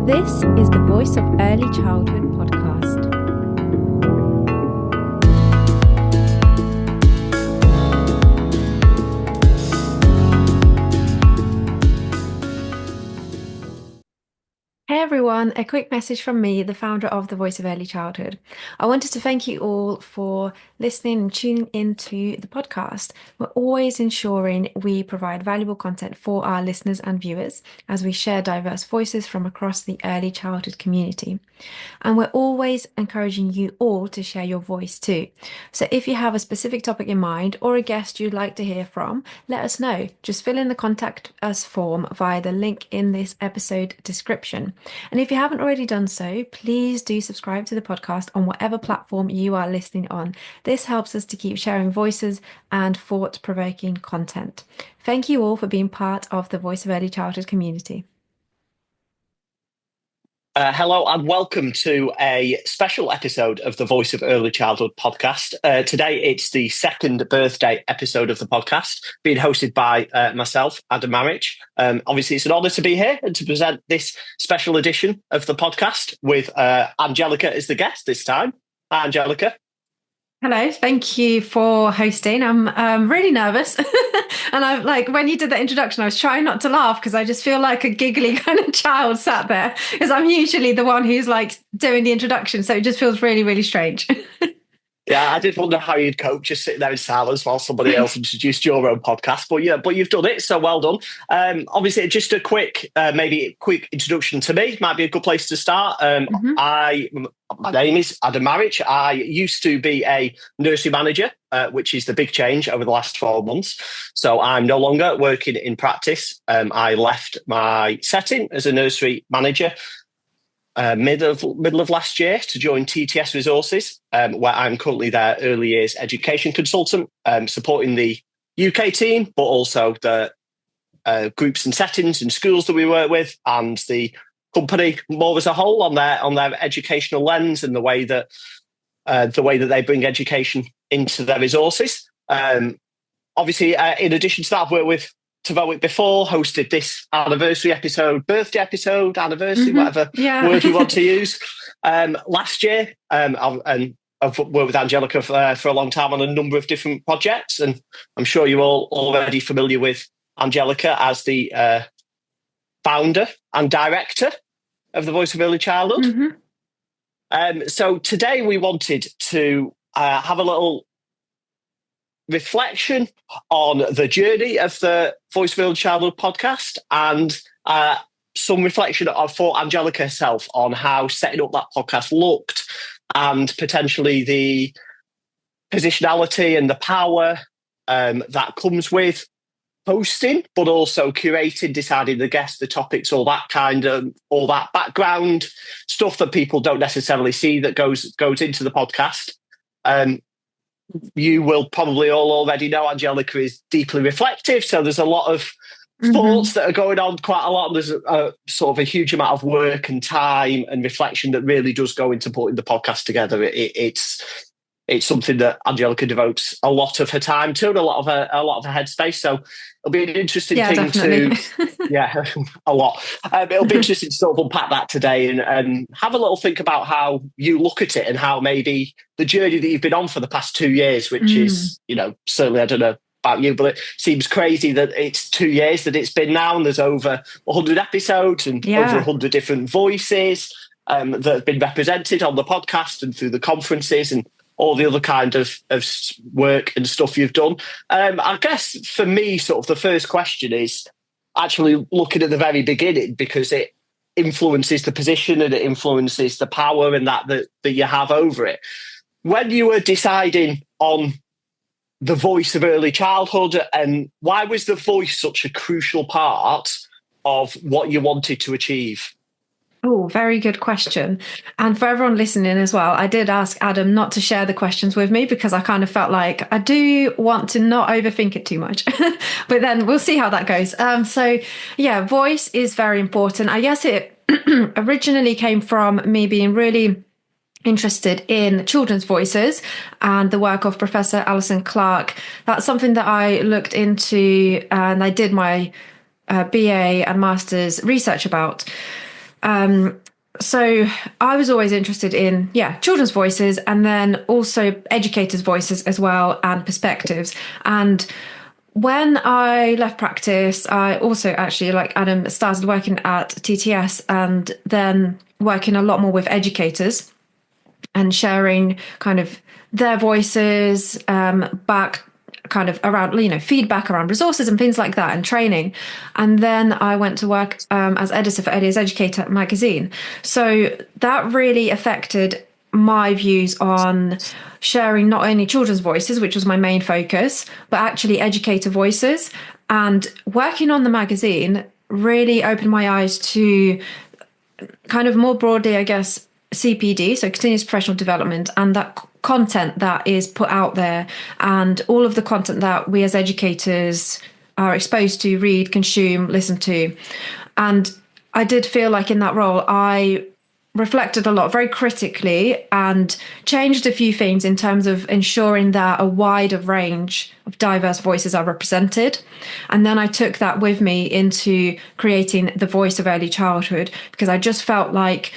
This is the Voice of Early Childhood podcast. Hey everyone, a quick message from me, the founder of the Voice of Early Childhood. I wanted to thank you all for listening and tuning into the podcast. We're always ensuring we provide valuable content for our listeners and viewers as we share diverse voices from across the early childhood community. And we're always encouraging you all to share your voice too. So if you have a specific topic in mind or a guest you'd like to hear from, let us know. Just fill in the contact us form via the link in this episode description. And if you haven't already done so, please do subscribe to the podcast on whatever platform you are listening on. This helps us to keep sharing voices and thought-provoking content. Thank you all for being part of the Voice of Early Childhood community. Hello and welcome to a special episode of the Voice of Early Childhood podcast. Today it's the second birthday episode of the podcast, being hosted by myself, Adam and Angelica. Obviously, it's an honour to be here and to present this special edition of the podcast with Angelica as the guest this time. Hi, Angelica. Hello, thank you for hosting. I'm really nervous. And I've when you did that introduction, I was trying not to laugh because I just feel like a giggly kind of child sat there because I'm usually the one who's doing the introduction. So it just feels really, really strange. Yeah, I did wonder how you'd cope just sitting there in silence while somebody else introduced your own podcast. But you've done it, so well done. Obviously, just a quick introduction to me might be a good place to start. My name is Adam and Angelica. I used to be a nursery manager, which is the big change over the last 12 months. So I'm no longer working in practice. I left my setting as a nursery manager middle of last year to join TTS Resources, where I'm currently their early years education consultant, supporting the UK team, but also the groups and settings and schools that we work with, and the company more as a whole on their educational lens and the way that they bring education into their resources. Obviously, in addition to that, I've worked with TVOEC before, hosted this birthday episode, whatever word you want to use. Last year, and I've worked with Angelica for a long time on a number of different projects, and I'm sure you're all already familiar with Angelica as the founder and director of the Voice of Early Childhood. So today we wanted to have a little reflection on the journey of the Voice of Early Childhood podcast and some reflection for Angelica herself on how setting up that podcast looked and potentially the positionality and the power that comes with hosting, but also curating, deciding the guests, the topics, all that background stuff that people don't necessarily see that goes into the podcast. You will probably all already know Angelica is deeply reflective, so there's a lot of thoughts that are going on quite a lot. There's a sort of a huge amount of work and time and reflection that really does go into putting the podcast together. It's something that Angelica devotes a lot of her time to and a lot of her headspace. So it'll be an interesting thing definitely. a lot. It'll be interesting to sort of unpack that today and have a little think about how you look at it and how maybe the journey that you've been on for the past 2 years, which is, certainly, I don't know about you, but it seems crazy that it's 2 years that it's been now, and there's over 100 episodes and over 100 different voices that have been represented on the podcast and through the conferences and all the other kind of work and stuff you've done. I guess for me, sort of the first question is actually looking at the very beginning, because it influences the position and it influences the power and that you have over it. When you were deciding on the Voice of Early Childhood, and why was the voice such a crucial part of what you wanted to achieve? Oh, very good question. And for everyone listening as well, I did ask Adam not to share the questions with me because I kind of felt like I do want to not overthink it too much. But then we'll see how that goes. Voice is very important. I guess it originally came from me being really interested in children's voices and the work of Professor Alison Clark. That's something that I looked into and I did my BA and master's research about. So I was always interested in, children's voices and then also educators' voices as well and perspectives. And when I left practice, I also actually, like Adam, started working at TTS and then working a lot more with educators and sharing kind of their voices back kind of around, feedback around resources and things like that and training. And then I went to work as editor for Eddie's Educator magazine. So that really affected my views on sharing not only children's voices, which was my main focus, but actually educator voices. And working on the magazine really opened my eyes to kind of more broadly, I guess, CPD, so continuous professional development, and that content that is put out there and all of the content that we as educators are exposed to, read, consume, listen to. And I did feel like in that role, I reflected a lot very critically and changed a few things in terms of ensuring that a wider range of diverse voices are represented. And then I took that with me into creating the voice of early childhood, because I just felt like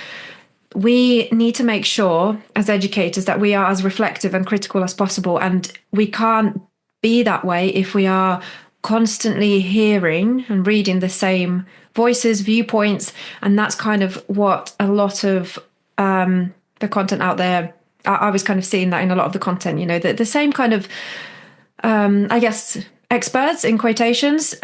we need to make sure as educators that we are as reflective and critical as possible. And we can't be that way if we are constantly hearing and reading the same voices, viewpoints. And that's kind of what a lot of the content out there, I was kind of seeing that in a lot of the content, the same kind of, I guess, experts in quotations,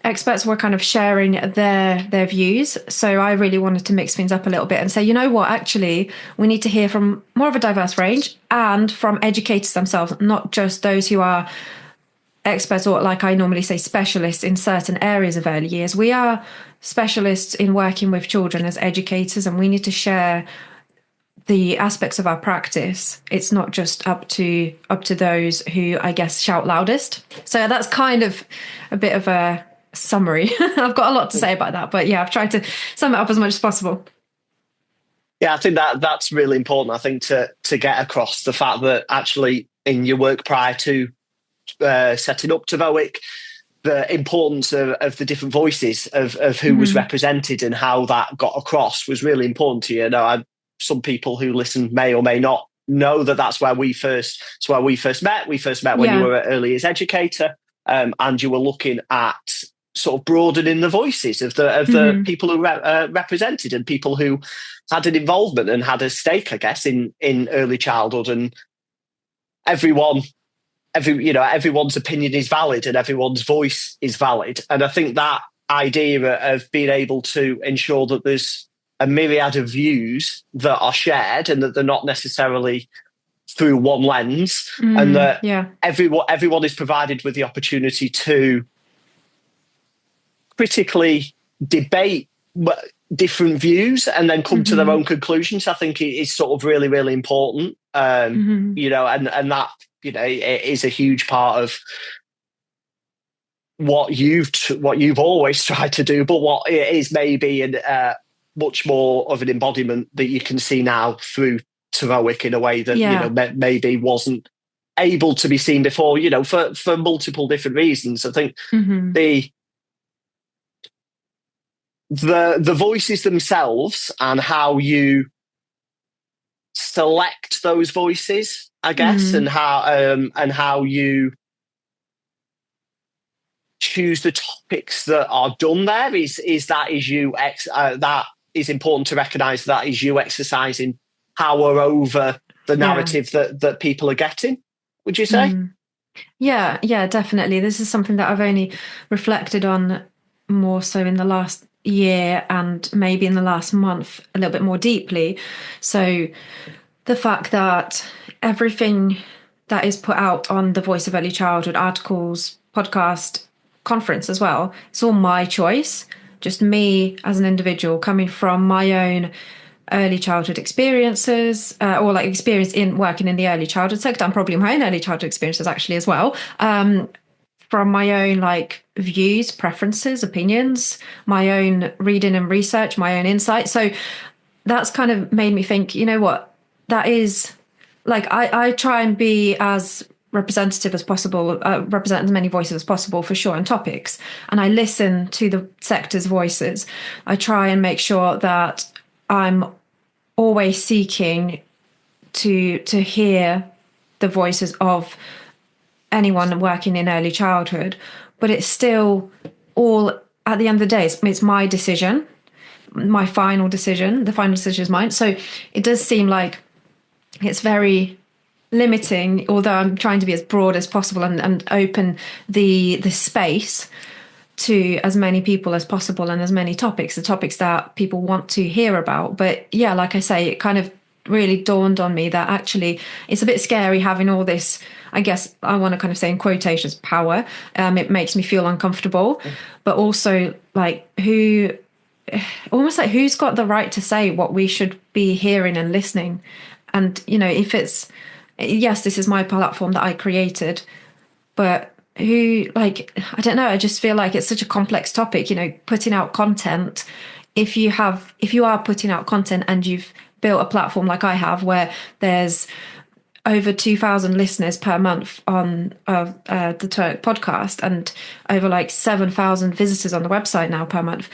experts were kind of sharing their views. So I really wanted to mix things up a little bit and say, you know what, actually, we need to hear from more of a diverse range and from educators themselves, not just those who are experts or, like I normally say, specialists in certain areas of early years. We are specialists in working with children as educators, and we need to share the aspects of our practice. It's not just up to those who, I guess, shout loudest. So that's kind of a bit of a summary. I've got a lot to say about that, but yeah, I've tried to sum it up as much as possible. Yeah, I think that's really important. I think to get across the fact that actually in your work prior to setting up TVOEC, the importance of the different voices of who was represented and how that got across was really important to you. Some people who listen may or may not know that's where we first met. We first met when you were an early years educator, and you were looking at sort of broadening the voices of the people who represented and people who had an involvement and had a stake, I guess, in early childhood. And everyone's opinion is valid and everyone's voice is valid. And I think that idea of being able to ensure that there's a myriad of views that are shared and that they're not necessarily through one lens, and that everyone is provided with the opportunity to critically debate different views and then come to their own conclusions. I think it is sort of really, really important. And that, it is a huge part of what you've always tried to do, but what it is maybe much more of an embodiment that you can see now through TVOEC in a way that maybe wasn't able to be seen before, for multiple different reasons. I think the voices themselves and how you select those voices, I guess, and how you choose the topics that are done there that is important to recognise. That is you exercising power over the narrative that people are getting. Would you say? Yeah, definitely. This is something that I've only reflected on more so in the last year and maybe in the last month a little bit more deeply. So the fact that everything that is put out on the Voice of Early Childhood, articles, podcast, conference as well, it's all my choice, just me as an individual coming from my own early childhood experiences or like experience in working in the early childhood sector, and probably my own early childhood experiences actually as well, from my own like views, preferences, opinions, my own reading and research, my own insight. So that's kind of made me think, you know what, that is like I try and be as representative as possible, represent as many voices as possible for sure on topics. And I listen to the sector's voices. I try and make sure that I'm always seeking to hear the voices of anyone working in early childhood. But it's still all, at the end of the day, it's my decision, my final decision. The final decision is mine. So it does seem like it's very limiting, although I'm trying to be as broad as possible and open the space to as many people as possible and as many topics, the topics that people want to hear about. But yeah, like I say, it kind of really dawned on me that actually it's a bit scary having all this, I guess I want to kind of say in quotations, power. It makes me feel uncomfortable, but also like almost like who's got the right to say what we should be hearing and listening? And, you know, if it's, yes, this is my platform that I created, but who, like, I don't know, I just feel like it's such a complex topic, you know, putting out content. If you are putting out content and you've built a platform like I have, where there's over 2,000 listeners per month on the TVOEC podcast and over like 7,000 visitors on the website now per month,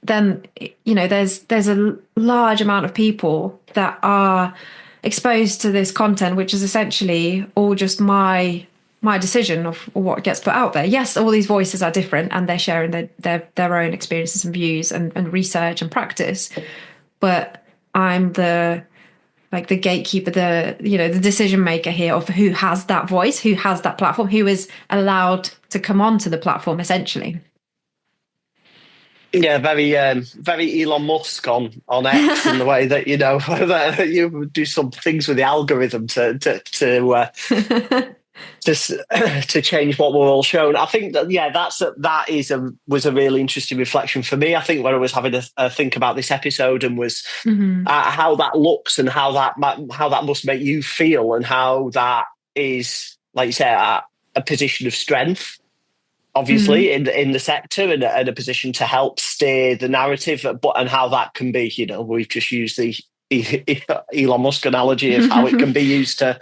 then, you know, there's a large amount of people that are exposed to this content, which is essentially all just my decision of what gets put out there. Yes, all these voices are different and they're sharing their own experiences and views and research and practice, but I'm the gatekeeper, the decision maker here of who has that voice, who has that platform, who is allowed to come onto the platform essentially. Yeah, very Elon Musk on X in the way that, you know, that you do some things with the algorithm to change what we're all shown. I think that was a really interesting reflection for me. I think when I was having a think about this episode and was how that looks and how that must make you feel, and how that is, like you say, a position of strength, obviously, in the sector, and a position to help steer the narrative, and how that can be, you know, we've just used the Elon Musk analogy of how it can be used to,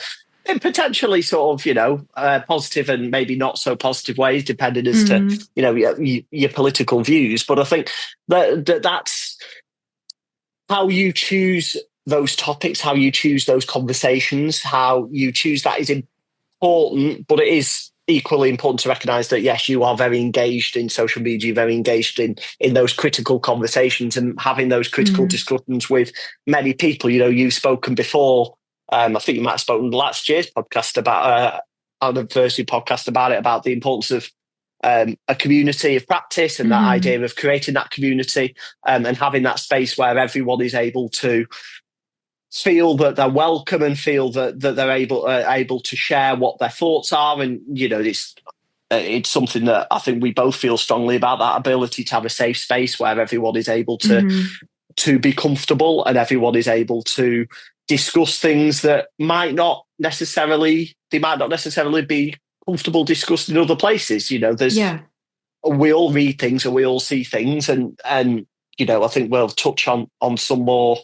in potentially sort of, you know, positive and maybe not so positive ways, depending as to, you know, your political views. But I think that's how you choose those topics, how you choose those conversations, how you choose that is important, but it is equally important to recognise that, yes, you are very engaged in social media, very engaged in those critical conversations and having those critical discussions with many people. You know, you've spoken before. I think you might have spoken last year's podcast about on the first podcast about the importance of a community of practice and that idea of creating that community and having that space where everyone is able to feel that they're welcome and feel that they're able to share what their thoughts are. And, you know, it's something that I think we both feel strongly about, that ability to have a safe space where everyone is able to be comfortable and everyone is able to discuss things that might not necessarily be comfortable discussed in other places. You know, we all read things and we all see things, and you know, I think we'll touch on some more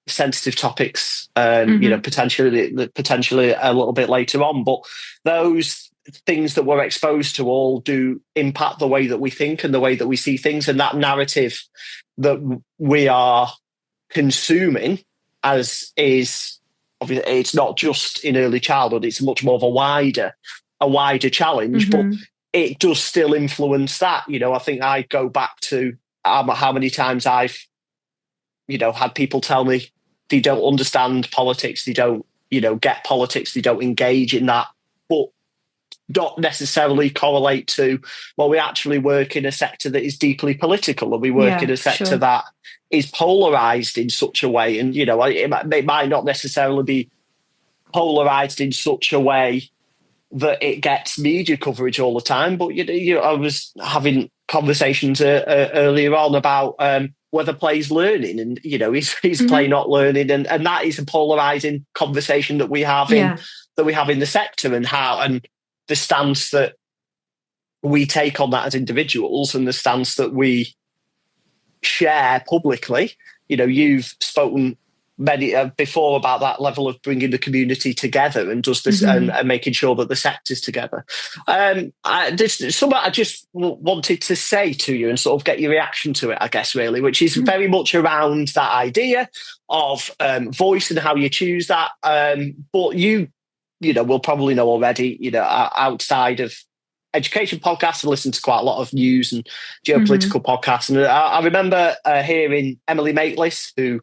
sensitive topics, you know, potentially a little bit later on. But those things that we're exposed to all do impact the way that we think and the way that we see things, and that narrative that we are consuming as is obviously, it's not just in early childhood, it's much more of a wider challenge, but it does still influence that. You know, I think I go back to how many times I've, you know, had people tell me they don't understand politics, they don't, you know, get politics, they don't engage in that, but not necessarily correlate to, well, we actually work in a sector that is deeply political, and we work in a sector that is polarized in such a way. And, you know, it might not necessarily be polarized in such a way that it gets media coverage all the time. But, you know, I was having conversations earlier on about whether play's learning, and, you know, is play not learning? And that is a polarizing conversation that we have in the sector, and how, and the stance that we take on that as individuals, and the stance that we share publicly. You know, you've spoken many before about that level of bringing the community together and does this and making sure that the sector's together. There's something I just wanted to say to you and sort of get your reaction to it, I guess, really, which is very much around that idea of voice and how you choose that. But you will probably know already, outside of education podcasts, I listen to quite a lot of news and geopolitical podcasts. And I remember hearing Emily Maitlis, who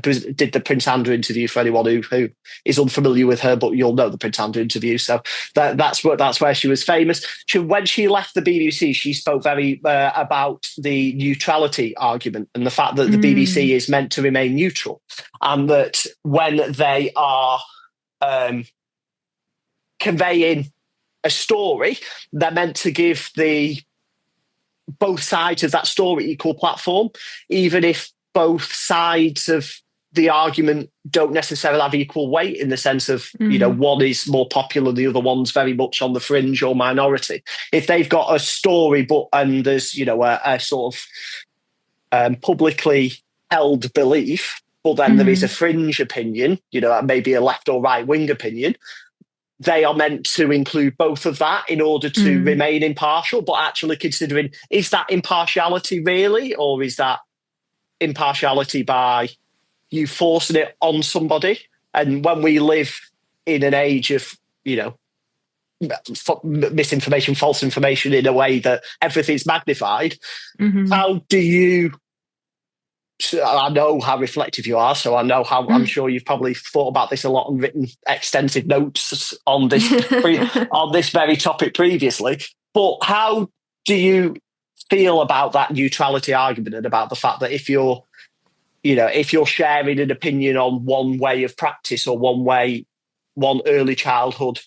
did the Prince Andrew interview, for anyone who is unfamiliar with her, but you'll know the Prince Andrew interview. So that's where she was famous. When she left the BBC, she spoke very about the neutrality argument and the fact that the BBC is meant to remain neutral, and that when they are conveying a story, they're meant to give both sides of that story equal platform, even if both sides of the argument don't necessarily have equal weight, in the sense of, one is more popular, the other one's very much on the fringe or minority. If they've got a story, and there's, a sort of publicly held belief, but then there is a fringe opinion, maybe a left or right wing opinion, they are meant to include both of that in order to remain impartial, but actually considering, is that impartiality really, or is that impartiality by you forcing it on somebody? And when we live in an age of, misinformation, false information, in a way that everything's magnified, how do you... I know how reflective you are, so I know how I'm sure you've probably thought about this a lot and written extensive notes on this on this very topic previously. But how do you feel about that neutrality argument, and about the fact that if you're sharing an opinion on one way of practice or one early childhood,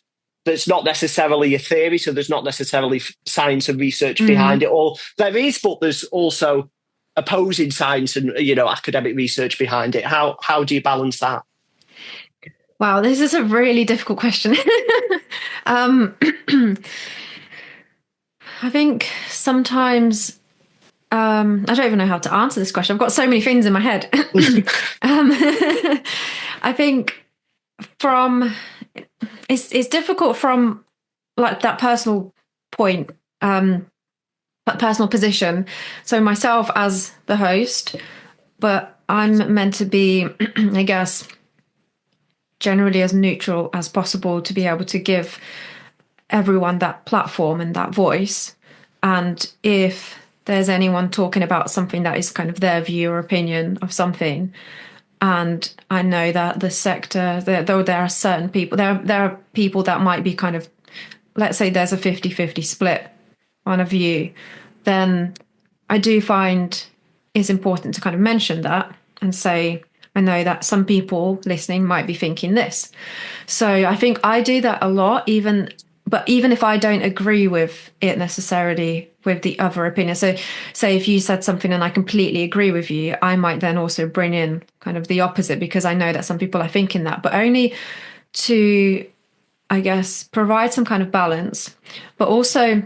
that's not necessarily a theory, so there's not necessarily science and research behind it, or there is, but there's also opposing science and academic research behind it. How do you balance that? Wow, this is a really difficult question. I think sometimes I don't even know how to answer this question. I've got so many things in my head. I think it's difficult from like that personal point, that personal position. So myself as the host, but I'm meant to be, I guess, generally as neutral as possible to be able to give everyone that platform and that voice. And if there's anyone talking about something that is kind of their view or opinion of something, and I know that the sector, though there are certain people, there are people that might be kind of, let's say there's a 50-50 split on a view, then I do find it's important to kind of mention that and say, I know that some people listening might be thinking this. So I think I do that a lot, even if I don't agree with it necessarily with the other opinion. So say if you said something and I completely agree with you, I might then also bring in kind of the opposite, because I know that some people are thinking that, but only to, I guess, provide some kind of balance, but also,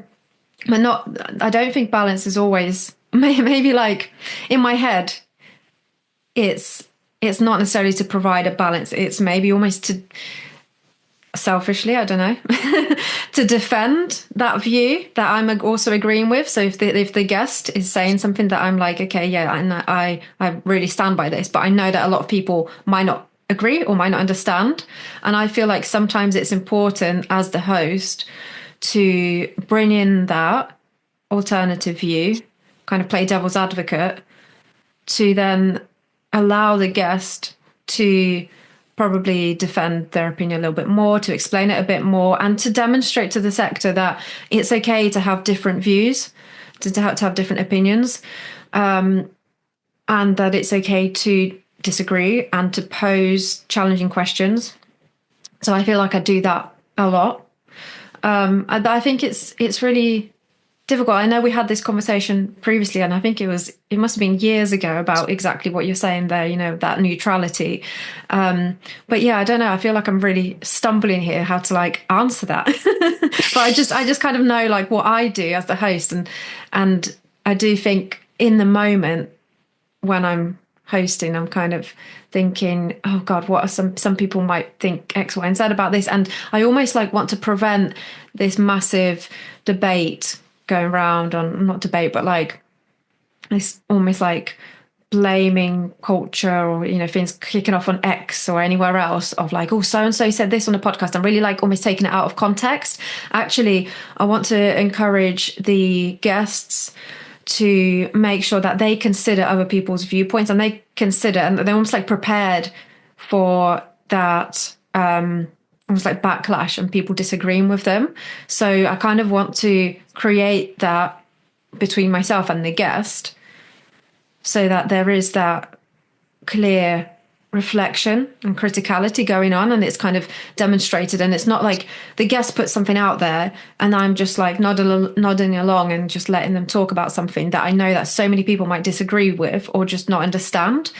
I don't think balance is always, maybe like in my head, it's not necessarily to provide a balance. It's maybe almost to, selfishly, I don't know, to defend that view that I'm also agreeing with. So if the guest is saying something that I'm like, okay, yeah, and I really stand by this, but I know that a lot of people might not agree or might not understand. And I feel like sometimes it's important as the host to bring in that alternative view, kind of play devil's advocate, to then allow the guest to probably defend their opinion a little bit more, to explain it a bit more, and to demonstrate to the sector that it's okay to have different views, to have different opinions, and that it's okay to disagree and to pose challenging questions. So I feel like I do that a lot. I think it's really difficult. I know we had this conversation previously, and I think it must have been years ago, about exactly what you're saying there, that neutrality. But yeah, I don't know. I feel like I'm really stumbling here how to like answer that. But I just kind of know like what I do as the host, and I do think in the moment when I'm hosting, I'm kind of thinking, oh God, what are some people might think X, Y, and Z about this. And I almost like want to prevent this massive debate going around on, not debate, but like this almost like blaming culture, or things kicking off on X or anywhere else of like, oh, so and so said this on a podcast. I'm really like almost taking it out of context. Actually, I want to encourage the guests to make sure that they consider other people's viewpoints, and they consider, and they're almost like prepared for that almost like backlash and people disagreeing with them. So I kind of want to create that between myself and the guest, so that there is that clear reflection and criticality going on, and it's kind of demonstrated, and it's not like the guest puts something out there and I'm just like nodding along and just letting them talk about something that I know that so many people might disagree with or just not understand.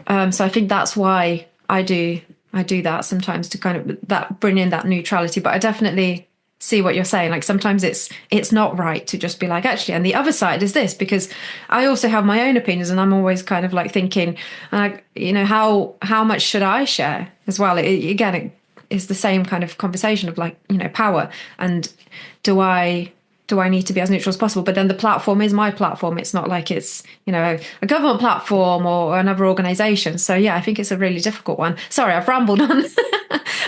So I think that's why I do that sometimes, to kind of that bring in that neutrality. But I definitely see what you're saying. Like sometimes it's not right to just be like, actually, and the other side is this, because I also have my own opinions, and I'm always kind of like thinking, like, how much should I share as well? It is the same kind of conversation of like, power, and do I need to be as neutral as possible? But then the platform is my platform. It's not like it's, a government platform or another organization. So yeah, I think it's a really difficult one. Sorry, I've rambled on.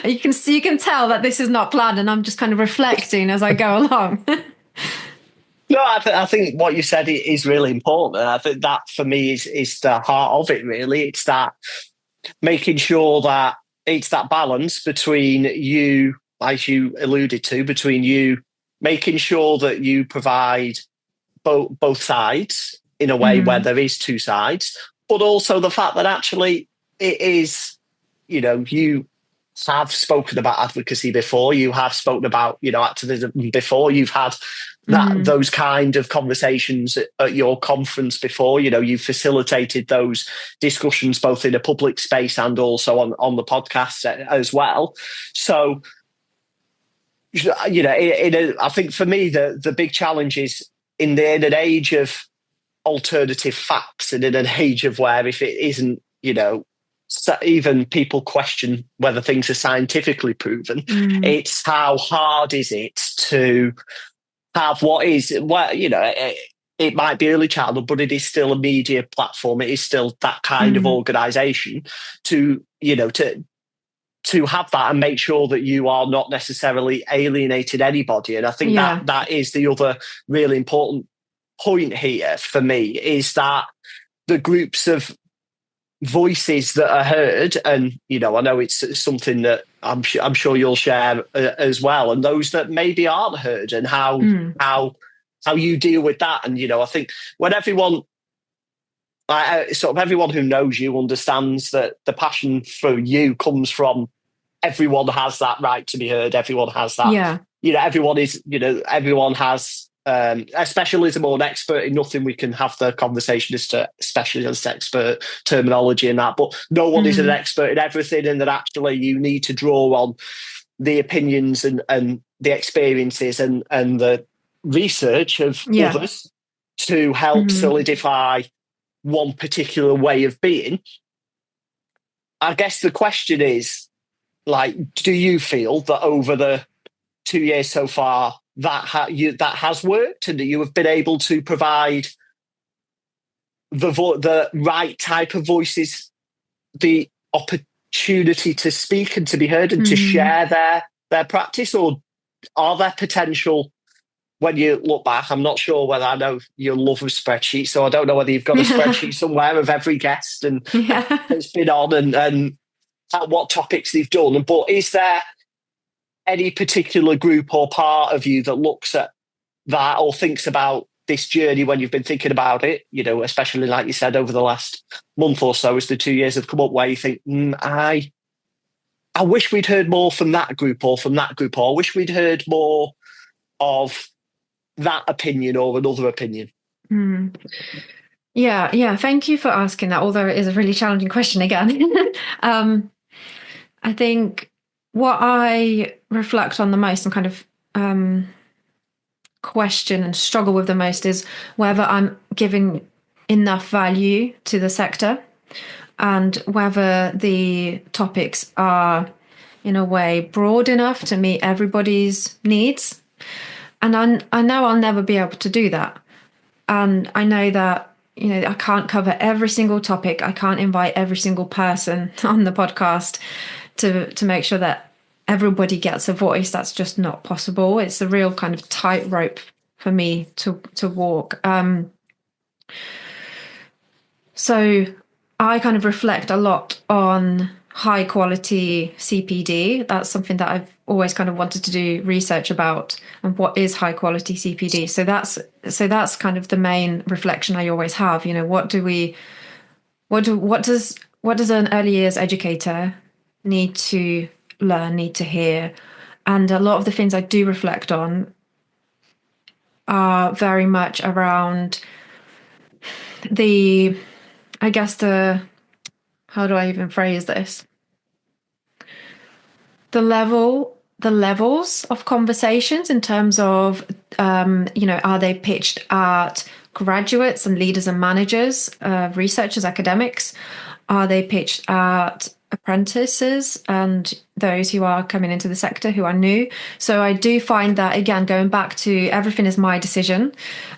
You can tell that this is not planned, and I'm just kind of reflecting as I go along. No, I think what you said is really important. And I think that for me is the heart of it, really. It's that making sure that it's that balance between you, as you alluded to, between you making sure that you provide both sides in a way where there is two sides, but also the fact that actually it is, you have spoken about advocacy before, you have spoken about, activism before, you've had those kind of conversations at your conference before, you've facilitated those discussions both in a public space and also on the podcast as well. So, I think for me, the big challenge is in an age of alternative facts, and in an age of where if it isn't, even people question whether things are scientifically proven, it's how hard is it to have it might be early childhood, but it is still a media platform. It is still that kind of organisation to have that and make sure that you are not necessarily alienating anybody. And I think that is the other really important point here for me, is that the groups of voices that are heard, and I know it's something that I'm sure you'll share as well, and those that maybe aren't heard, and how you deal with that. And I think when everyone who knows you understands that the passion for you comes from everyone has that right to be heard. Everyone has that. Everyone has a specialism or an expert in nothing. We can have the conversation as to specialist, expert terminology and that, but no one is an expert in everything, and that actually you need to draw on the opinions and the experiences and the research of others to help solidify one particular way of being. I guess the question is, like, do you feel that over the 2 years so far that has worked, and that you have been able to provide the right type of voices the opportunity to speak and to be heard and to share their practice? Or are there potential, when you look back, I'm not sure whether, I know your love of spreadsheets, so I don't know whether you've got a spreadsheet somewhere of every guest and that's been on and what topics they've done, but is there any particular group or part of you that looks at that or thinks about this journey when you've been thinking about it, especially like you said over the last month or so as the 2 years have come up, where you think, I wish we'd heard more from that group or from that group, or I wish we'd heard more of that opinion or another opinion? Yeah. Thank you for asking that, although it is a really challenging question again. I think what I reflect on the most and kind of question and struggle with the most is whether I'm giving enough value to the sector. and whether the topics are, in a way, broad enough to meet everybody's needs. And I know I'll never be able to do that. And I know that, I can't cover every single topic. I can't invite every single person on the podcast to make sure that everybody gets a voice. That's just not possible. It's a real kind of tightrope for me to walk. So I kind of reflect a lot on high quality CPD. That's something that I've always kind of wanted to do research about, and what is high quality CPD. So that's kind of the main reflection I always have. What does an early years educator need to learn, need to hear? And a lot of the things I do reflect on are very much around I guess how do I even phrase this? The levels of conversations in terms of, are they pitched at graduates and leaders and managers, researchers, academics? Are they pitched at apprentices and those who are coming into the sector who are new? So I do find that, again, going back to everything is my decision,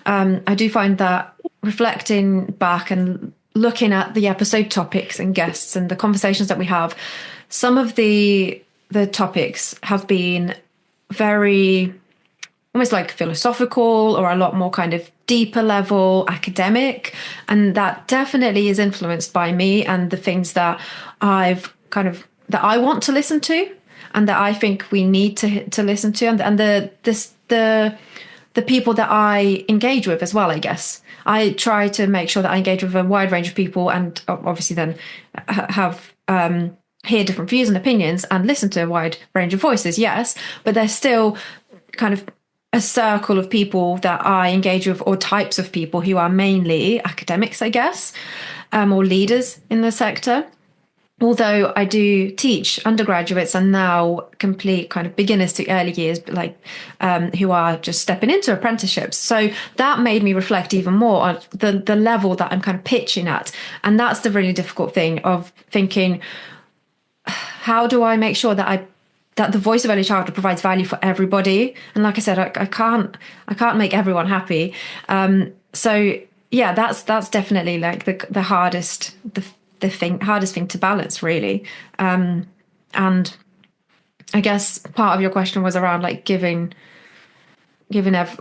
I do find that reflecting back and looking at the episode topics and guests and the conversations that we have, some of the topics have been very almost like philosophical, or a lot more kind of deeper level academic, and that definitely is influenced by me and the things that that I want to listen to, and that I think we need to listen to, and the people that I engage with as well. I guess I try to make sure that I engage with a wide range of people, and obviously then have hear different views and opinions and listen to a wide range of voices, yes, but there's still kind of a circle of people that I engage with, or types of people who are mainly academics, I guess, or leaders in the sector. Although I do teach undergraduates and now complete kind of beginners to early years, like who are just stepping into apprenticeships. So that made me reflect even more on the level that I'm kind of pitching at. And that's the really difficult thing of thinking, how do I make sure that the voice of early childhood provides value for everybody? And like I said, I can't make everyone happy. So yeah, that's definitely like the hardest hardest thing to balance, really. And I guess part of your question was around like giving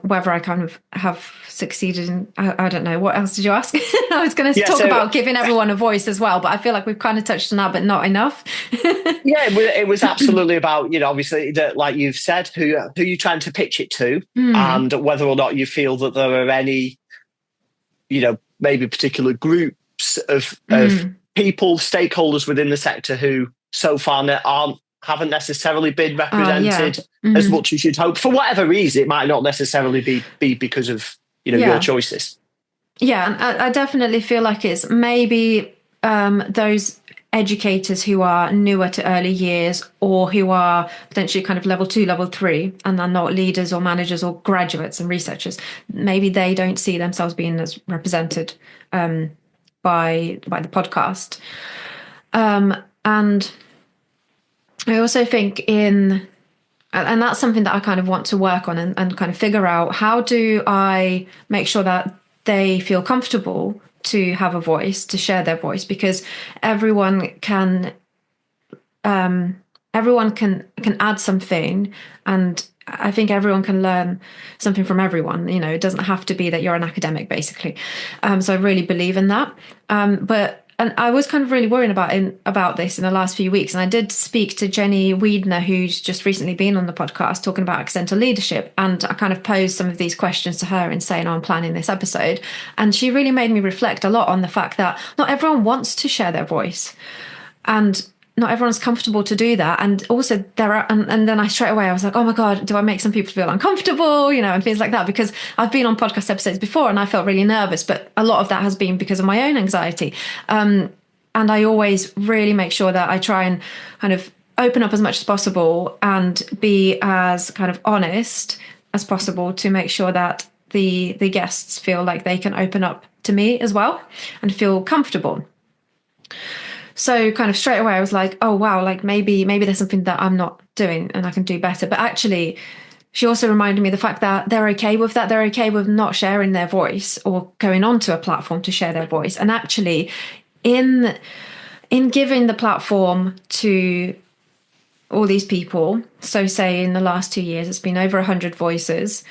whether I kind of have succeeded in, I don't know, what else did you ask? I was going to talk about giving everyone a voice as well, but I feel like we've kind of touched on that, but not enough. Yeah, it was absolutely about, obviously, that, like you've said, who you're trying to pitch it to, and whether or not you feel that there are any, maybe particular groups of people, stakeholders within the sector who so far haven't necessarily been represented as much as you'd hope. For whatever reason, it might not necessarily be because of your choices. Yeah, and I definitely feel like it's maybe those educators who are newer to early years, or who are potentially kind of level 2, level 3, and are not leaders or managers or graduates and researchers. Maybe they don't see themselves being as represented by the podcast. And I also think and that's something that I kind of want to work on and kind of figure out, how do I make sure that they feel comfortable to have a voice, to share their voice, because everyone can add something, and I think everyone can learn something from everyone. It doesn't have to be that you're an academic, basically. So I really believe in that. And I was kind of really worrying about this in the last few weeks. And I did speak to Jenny Wiedner, who's just recently been on the podcast talking about accidental leadership. And I kind of posed some of these questions to her in saying, I'm planning this episode. And she really made me reflect a lot on the fact that not everyone wants to share their voice. And not everyone's comfortable to do that. And also and then I straight away, I was like, oh my God, do I make some people feel uncomfortable, and things like that? Because I've been on podcast episodes before and I felt really nervous, but a lot of that has been because of my own anxiety. And I always really make sure that I try and kind of open up as much as possible and be as kind of honest as possible to make sure that the guests feel like they can open up to me as well and feel comfortable. So kind of straight away I was like, oh wow, like maybe there's something that I'm not doing and I can do better. But actually she also reminded me of the fact that they're okay with that. They're okay with not sharing their voice or going onto a platform to share their voice. And actually in giving the platform to all these people, so say in the last 2 years it's been over 100 voices,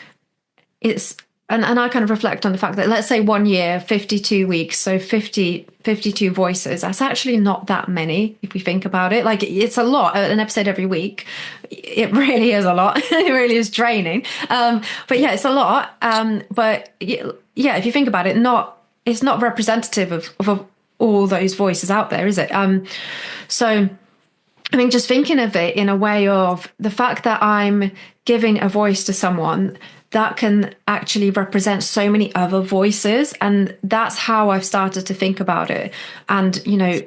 it's and I kind of reflect on the fact that, let's say 1 year, 52 weeks, so 52 voices. That's actually not that many if we think about it. Like, it's a lot, an episode every week. It really is a lot. It really is draining. But yeah, it's a lot. But yeah, if you think about it, it's not representative of all those voices out there, is it? So I mean, just thinking of it in a way of the fact that I'm giving a voice to someone that can actually represent so many other voices. And that's how I've started to think about it. And,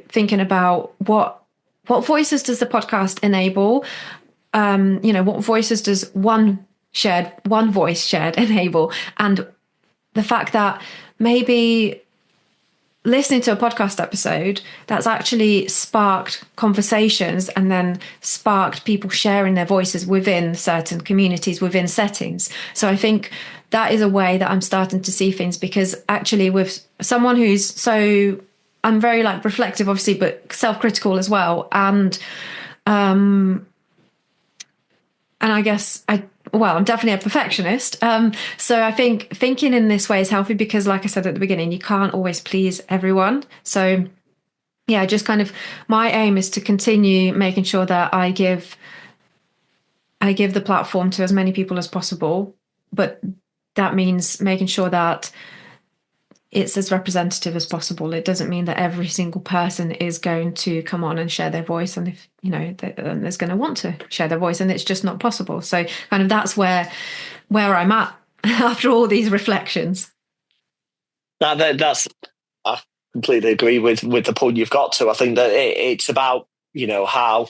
thinking about what voices does the podcast enable? What voices does one voice shared enable? And the fact that maybe listening to a podcast episode that's actually sparked conversations and then sparked people sharing their voices within certain communities, within settings. So I think that is a way that I'm starting to see things, because actually with someone I'm very like reflective, obviously, but self-critical as well. And I guess I'm definitely a perfectionist. So I think thinking in this way is healthy because, like I said at the beginning, you can't always please everyone. So yeah, just kind of my aim is to continue making sure that I give the platform to as many people as possible. But that means making sure that it's as representative as possible. It doesn't mean that every single person is going to come on and share their voice, and if there's going to want to share their voice, and it's just not possible. So kind of that's where I'm at after all these reflections. That's I completely agree with the point you've got to. I think that it's about how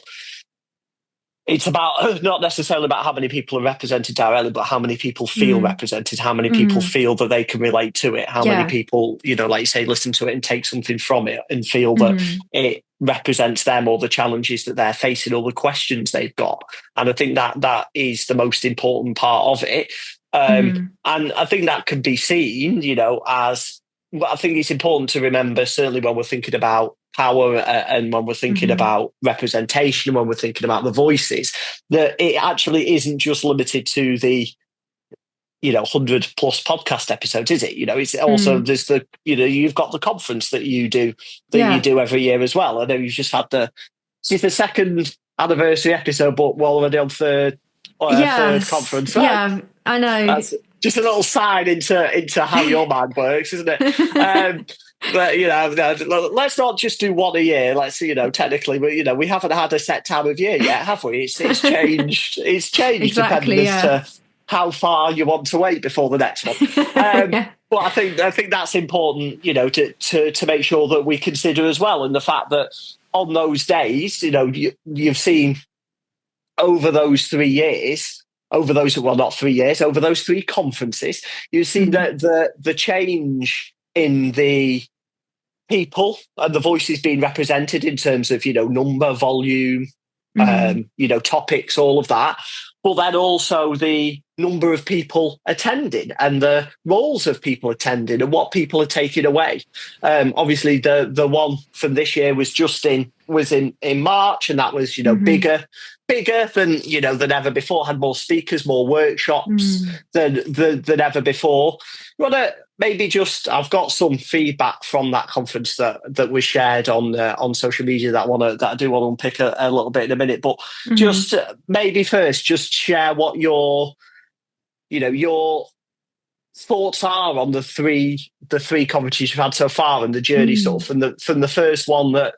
it's about not necessarily about how many people are represented directly, but how many people feel represented, how many people feel that they can relate to it, how many people, like you say, listen to it and take something from it and feel that it represents them or the challenges that they're facing or the questions they've got. And I think that is the most important part of it. And I think that can be seen, as well. I think it's important to remember, certainly when we're thinking about power and when we're thinking about representation, when we're thinking about the voices, that it actually isn't just limited to the 100 plus podcast episodes, is it? It's also there's you've got the conference that you do every year as well. I know you've just had it's the second anniversary episode, but we're already on third conference, right? Yeah, I know. That's just a little sign into how your mind works, isn't it? But let's not just do one a year. Let's technically, but we haven't had a set time of year yet, have we? It's changed. It's changed exactly, depending as to how far you want to wait before the next one. But I think that's important, to make sure that we consider as well, and the fact that on those days, you've seen over those 3 years. Over those 3 conferences, you've seen the change in the people and the voices being represented in terms of number, volume, topics, all of that. But then also the number of people attending and the roles of people attending and what people are taking away. Obviously, the one from this year was in March, and that was bigger than ever before. Had more speakers, more workshops than ever before. You want to maybe I've got some feedback from that conference that was shared on social media that I do want to unpick a little bit in a minute. But just maybe first, just share what your thoughts are on the three conferences you've had so far and the journey sort of from the first one that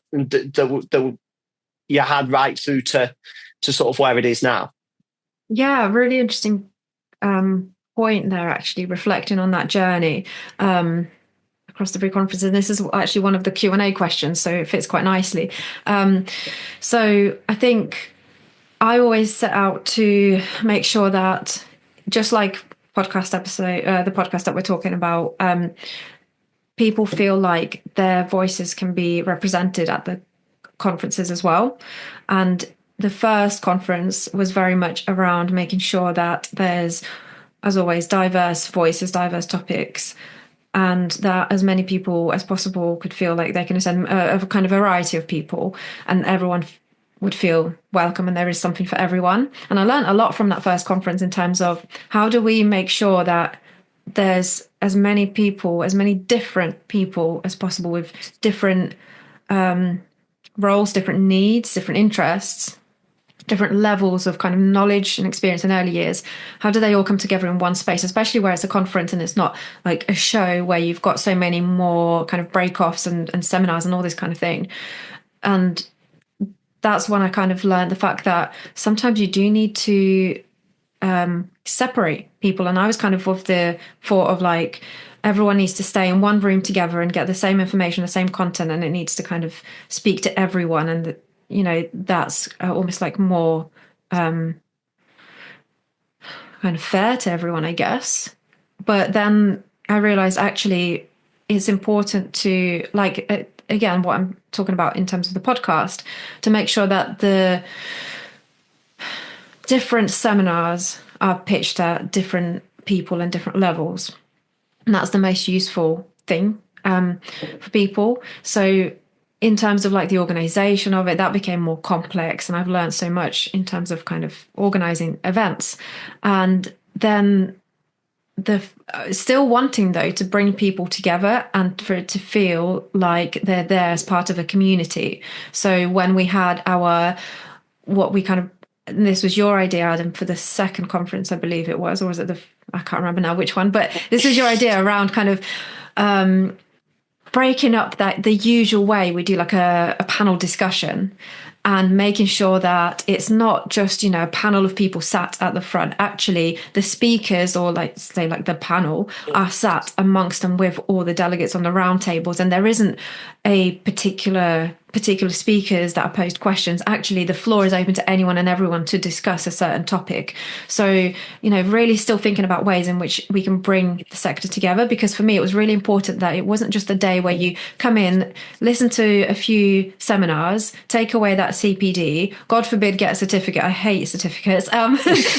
you had right through to sort of where it is now. Yeah, really interesting point there, actually, reflecting on that journey across the 3 conferences. And this is actually one of the Q&A questions, so it fits quite nicely. So I think I always set out to make sure that, just like the podcast that we're talking about, people feel like their voices can be represented at the conferences as well. And the first conference was very much around making sure that there's, as always, diverse voices, diverse topics, and that as many people as possible could feel like they can attend a kind of variety of people, and everyone would feel welcome and there is something for everyone. And I learned a lot from that first conference in terms of how do we make sure that there's as many people, as many different people as possible with different roles, different needs, different interests, different levels of kind of knowledge and experience in early years. How do they all come together in one space, especially where it's a conference and it's not like a show where you've got so many more kind of break-offs and seminars and all this kind of thing. And that's when I kind of learned the fact that sometimes you do need to separate people. And I was kind of the thought of like, everyone needs to stay in one room together and get the same information, the same content, and it needs to kind of speak to everyone. And, you know, that's almost like more kind of fair to everyone, I guess. But then I realized actually it's important to, like, again, what I'm talking about in terms of the podcast, to make sure that the different seminars are pitched at different people and different levels. And that's the most useful thing for people. So in terms of like the organization of it, that became more complex. And I've learned so much in terms of kind of organizing events. And then still wanting though to bring people together and for it to feel like they're there as part of a community. So when we had what we kind of, and this was your idea, Adam, for the second conference, I believe it was, or was it I can't remember now which one, but this was your idea around kind of breaking up the usual way we do like a panel discussion and making sure that it's not just, you know, a panel of people sat at the front. Actually, the speakers, or like say like the panel, are sat amongst them with all the delegates on the round tables, and there isn't a particular speakers that are posed questions. Actually, the floor is open to anyone and everyone to discuss a certain topic. So, you know, really still thinking about ways in which we can bring the sector together, because for me it was really important that it wasn't just a day where you come in, listen to a few seminars, take away that CPD, God forbid get a certificate. I hate certificates.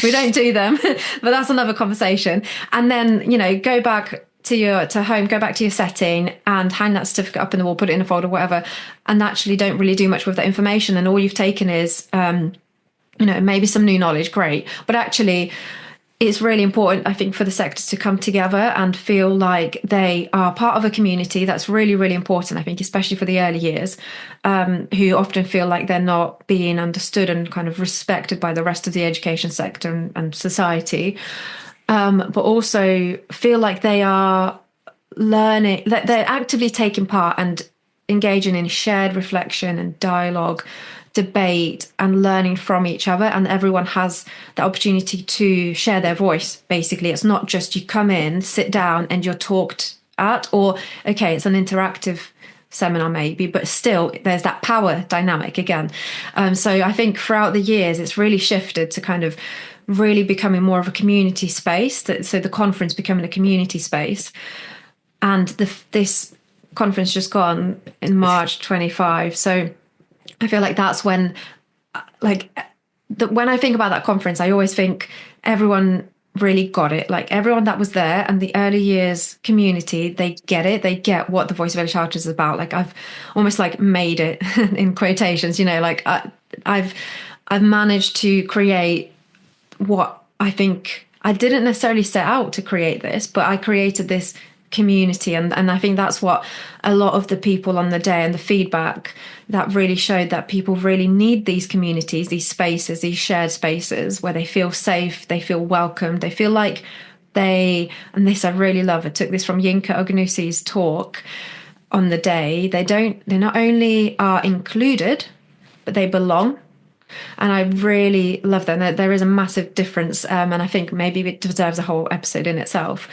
We don't do them, but that's another conversation. And then, you know, go back to home, go back to your setting and hang that certificate up in the wall, put it in a folder, whatever, and actually don't really do much with that information. And all you've taken is, you know, maybe some new knowledge, great. But actually, it's really important, I think, for the sectors to come together and feel like they are part of a community. That's really, really important, I think, especially for the early years, who often feel like they're not being understood and kind of respected by the rest of the education sector and society. But also feel like they are learning, that they're actively taking part and engaging in shared reflection and dialogue, debate and learning from each other. And everyone has the opportunity to share their voice, basically. It's not just you come in, sit down and you're talked at, or, okay, it's an interactive seminar maybe, but still there's that power dynamic again. So I think throughout the years, it's really shifted to kind of really becoming more of a community space. So the conference becoming a community space. And this conference just gone in March 25. So I feel like that's when, like, when I think about that conference, I always think everyone really got it. Like everyone that was there and the early years community, they get it. They get what the Voice of Early Childhood is about. Like I've almost like made it in quotations, you know, like I've managed to create what I think I didn't necessarily set out to create this, but I created this community. And I think that's what a lot of the people on the day and the feedback that really showed that people really need these communities, these spaces, these shared spaces where they feel safe, they feel welcome, they feel like and this I really love, I took this from Yinka Ogunusi's talk on the day, they not only are included, but they belong. And I really love that. There is a massive difference, and I think maybe it deserves a whole episode in itself.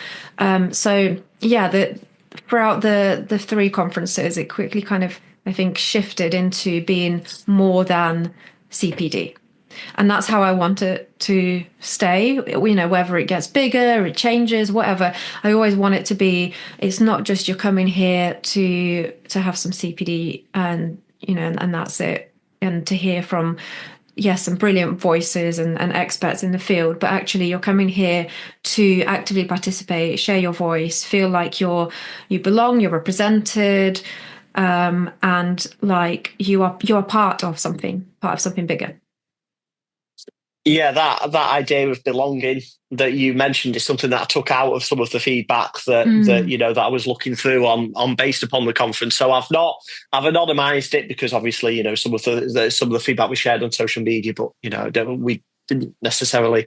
So yeah, throughout the three conferences, it quickly kind of, I think, shifted into being more than CPD. And that's how I want it to stay. You know, whether it gets bigger, it changes, whatever. I always want it to be, it's not just you're coming here to have some CPD and, you know, and that's it. And to hear from, yes, some brilliant voices and experts in the field, but actually you're coming here to actively participate, share your voice, feel like you belong, you're represented, and like you are part of something bigger. Yeah, that idea of belonging that you mentioned is something that I took out of some of the feedback that you know that I was looking through on based upon the conference. So I've anonymized it because obviously, you know, some of the feedback we shared on social media, but you know, we didn't necessarily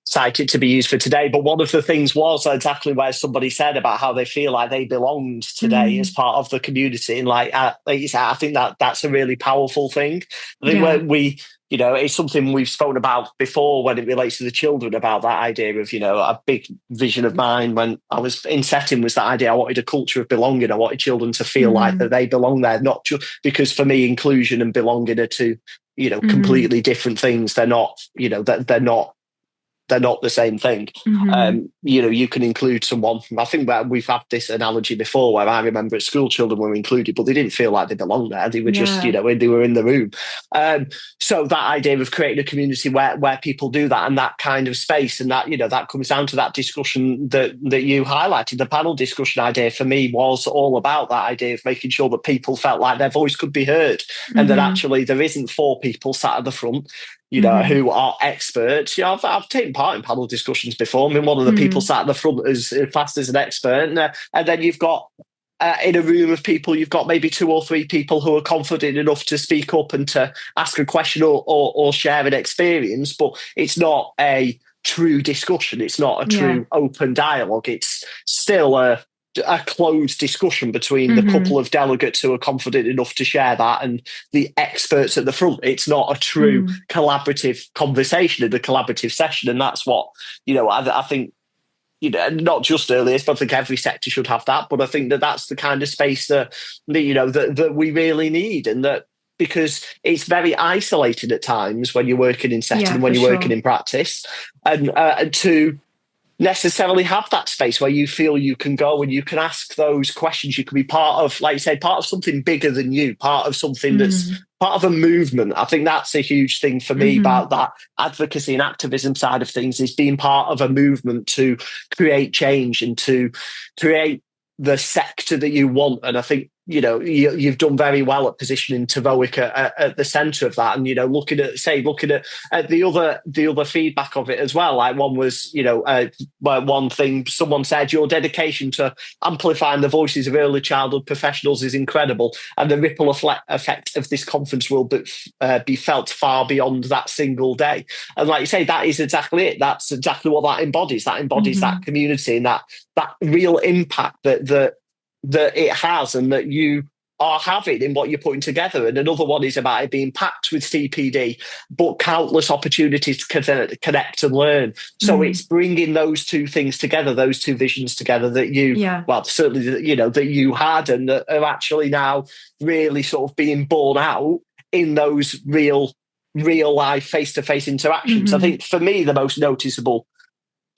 cite it to be used for today. But one of the things was exactly where somebody said about how they feel like they belonged today as part of the community, and like you said, I think that's a really powerful thing. I think where we, you know, it's something we've spoken about before when it relates to the children, about that idea of, you know, a big vision of mine when I was in setting was that idea. I wanted a culture of belonging. I wanted children to feel like that they belong there, not just because for me, inclusion and belonging are two, you know, completely different things. They're not, you know, they're not the same thing. You know, you can include someone. I think that we've had this analogy before where I remember at school children were included, but they didn't feel like they belonged there. They were just, you know, they were in the room. So that idea of creating a community where people do that and that kind of space, and that, you know, that comes down to that discussion that you highlighted. The panel discussion idea for me was all about that idea of making sure that people felt like their voice could be heard, and that actually there isn't four people sat at the front, you know, who are experts. You know, I've taken part in panel discussions before. I mean, one of the people sat at the front as fast as an expert, and then you've got in a room of people, you've got maybe two or three people who are confident enough to speak up and to ask a question or share an experience, but it's not a true discussion. It's not a true open dialogue. It's still a closed discussion between the couple of delegates who are confident enough to share that and the experts at the front. It's not a true collaborative conversation in the collaborative session. And that's what, you know, I think, you know, not just earliest, but I think every sector should have that. But I think that that's the kind of space that you know, that we really need, and that because it's very isolated at times when you're working in setting and when you're working in practice, and to necessarily have that space where you feel you can go and you can ask those questions. You can be part of, like you say, part of something bigger than you, part of something that's part of a movement. I think that's a huge thing for me about that advocacy and activism side of things, is being part of a movement to create change and to create the sector that you want. And I think, you know, you've done very well at positioning TVOEC at the centre of that, and you know, looking at the other feedback of it as well. Like one was, you know, one thing someone said, your dedication to amplifying the voices of early childhood professionals is incredible, and the ripple effect of this conference will be felt far beyond that single day. And like you say, that is exactly it. That's exactly what that embodies. That embodies that community and that real impact that it has, and that you are having in what you're putting together. And another one is about it being packed with CPD, but countless opportunities to connect and learn. So it's bringing those two things together, those two visions together that well, certainly, you know, that you had, and that are actually now really sort of being borne out in those real life face-to-face interactions. I think for me, the most noticeable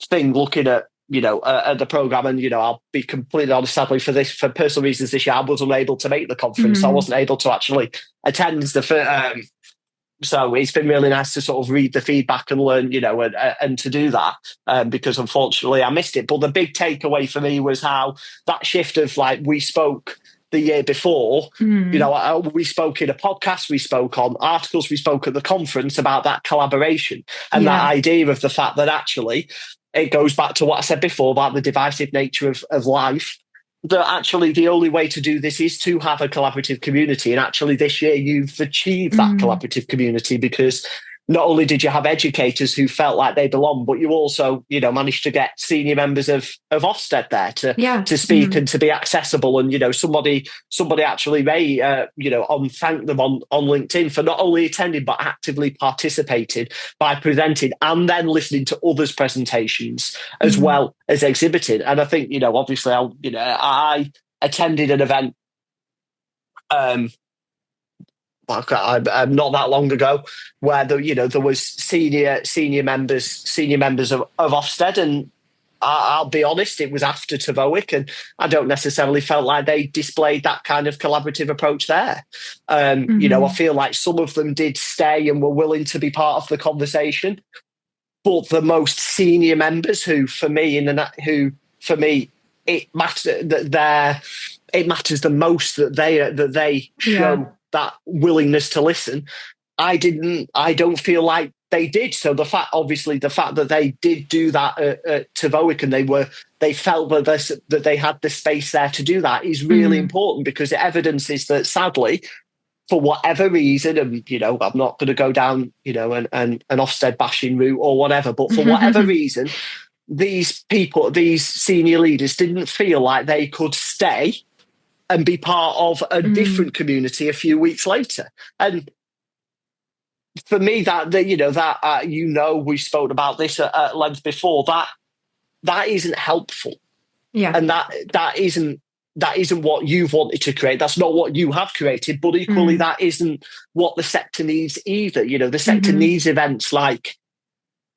thing looking at, you know, at the programme, and, you know, I'll be completely honest, sadly, for personal reasons this year, I wasn't able to make the conference. So I wasn't able to actually attend so it's been really nice to sort of read the feedback and learn, you know, and to do that, because unfortunately I missed it. But the big takeaway for me was how that shift of, like, we spoke the year before, you know, we spoke in a podcast, we spoke on articles, we spoke at the conference about that collaboration and that idea of the fact that actually it goes back to what I said before about the divisive nature of life, that actually the only way to do this is to have a collaborative community. And actually this year you've achieved that collaborative community, because not only did you have educators who felt like they belong, but you also, you know, managed to get senior members of Ofsted there to speak and to be accessible. And, you know, somebody actually may, you know, thank them on LinkedIn for not only attending, but actively participated by presenting and then listening to others' presentations as well as exhibiting. And I think, you know, obviously, I attended an event I'm not that long ago, where there was senior members of Ofsted, and I'll be honest, it was after TVOEC, and I don't necessarily felt like they displayed that kind of collaborative approach there. I feel like some of them did stay and were willing to be part of the conversation, but the most senior members, who for me it matters it matters the most that they show that willingness to listen. I don't feel like they did. So the fact that they did do that at TVOEC, and they felt that they had the space there to do that, is really important, because it evidences that, sadly, for whatever reason, and I'm not going to go down an Ofsted bashing route or whatever, but for whatever reason, these senior leaders didn't feel like they could stay and be part of a different community a few weeks later. And for me, we've spoken about this at length before, that isn't helpful. Yeah. And that isn't what you've wanted to create. That's not what you have created, but equally that isn't what the sector needs either. The sector needs events like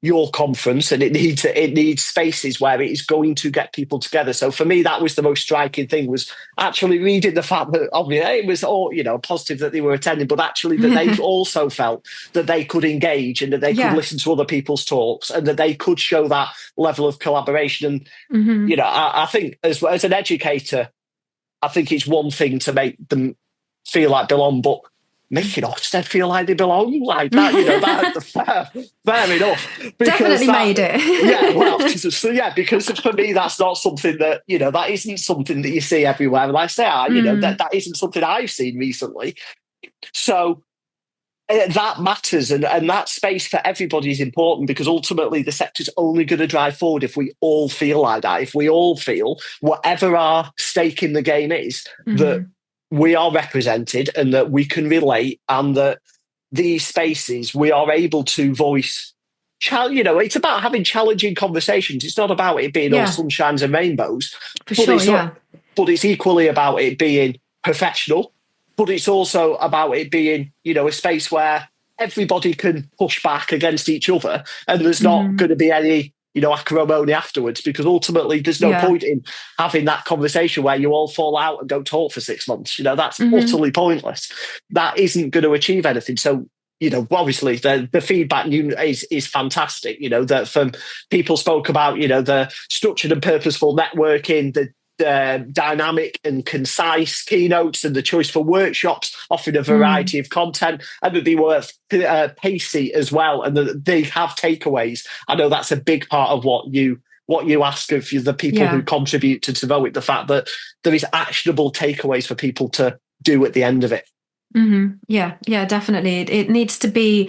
your conference, and it needs spaces where it is going to get people together. So for me, that was the most striking thing, was actually reading the fact that obviously it was all positive that they were attending, but actually that they also felt that they could engage, and that they could listen to other people's talks, and that they could show that level of collaboration. And I think as an educator, I think it's one thing to make them feel like belong, but making Ofsted feel like they belong like that, fair enough. Definitely made it. Because for me, that's not something that, that isn't something that you see everywhere. And like I say, that isn't something I've seen recently. So that matters, and that space for everybody is important, because ultimately the sector's only going to drive forward if we all feel like that. If we all feel, whatever our stake in the game is, that we are represented, and that we can relate, and that these spaces we are able to voice. It's about having challenging conversations. It's not about it being all sunshines and rainbows. But it's equally about it being professional. But it's also about it being, a space where everybody can push back against each other, and there's not going to be any, acrimony afterwards, because ultimately there's no point in having that conversation where you all fall out and don't talk for 6 months. That's utterly pointless. That isn't going to achieve anything. So, obviously the feedback is fantastic. That from people spoke about, the structured and purposeful networking, the dynamic and concise keynotes, and the choice for workshops offering a variety of content, and that they were pacey as well, and that they have takeaways. I know that's a big part of what you ask of the people who contribute to TVOEC, the fact that there is actionable takeaways for people to do at the end of it. Yeah, definitely. It needs to be,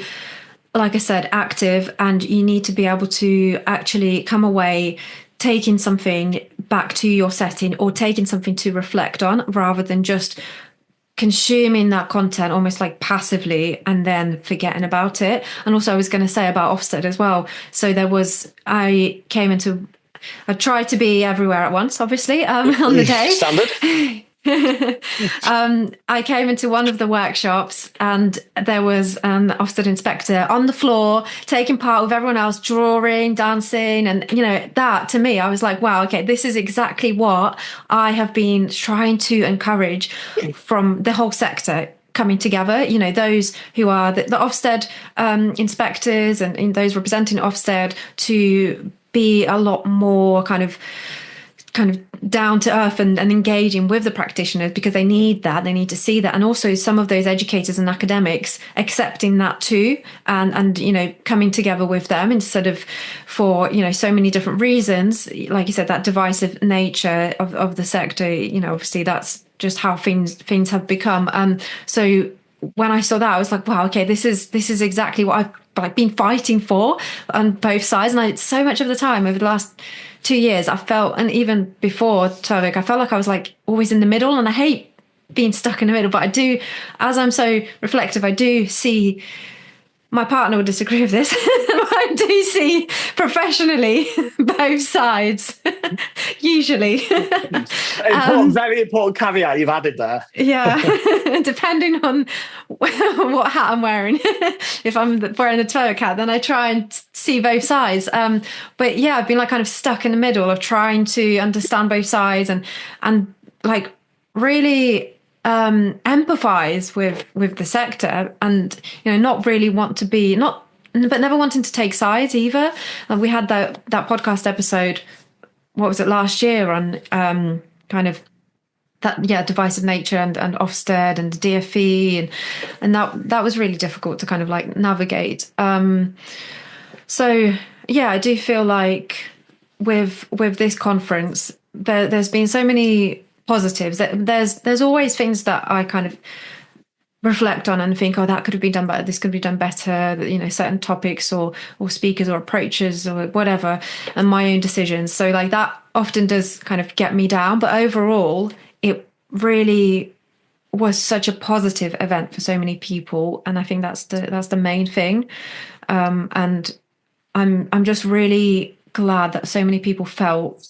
like I said, active, and you need to be able to actually come away taking something back to your setting, or taking something to reflect on, rather than just consuming that content almost like passively and then forgetting about it. And also, I was going to say about Ofsted as well. So I tried to be everywhere at once, obviously, on the day. Standard. I came into one of the workshops, and there was an Ofsted inspector on the floor taking part with everyone else, drawing, dancing, and that to me, I was like, wow, okay, this is exactly what I have been trying to encourage from the whole sector coming together. Those who are the Ofsted inspectors, and those representing Ofsted, to be a lot more kind of down to earth and engaging with the practitioners, because they need to see that. And also some of those educators and academics accepting that too, and coming together with them, instead of for so many different reasons, like you said, that divisive nature of the sector. Obviously that's just how things have become. So when I saw that, I was like, wow, okay, this is exactly what I've been fighting for on both sides. And so much of the time over the last 2 years, I felt, and even before TVOEC, I felt like I was like always in the middle, and I hate being stuck in the middle. But I do, as I'm so reflective, I do see my partner would disagree with this. I do see professionally both sides, usually. Very important caveat you've added there. Yeah, depending on what hat I'm wearing. If I'm wearing the TVOEC hat, then I try and see both sides. But yeah, I've been like kind of stuck in the middle of trying to understand both sides and like really empathize with the sector, and not really want to be but never wanting to take sides either. And we had that podcast episode, what was it, last year, on kind of that, divisive nature and Ofsted and DFE, and that was really difficult to kind of like navigate. So yeah, I do feel like with this conference, there's been so many positives. There's always things that I kind of reflect on and think, oh, that could have been done better, this could be done better, certain topics or speakers or approaches or whatever, and my own decisions. So like that often does kind of get me down, but overall it really was such a positive event for so many people, and I think that's the main thing. And I'm just really glad that so many people felt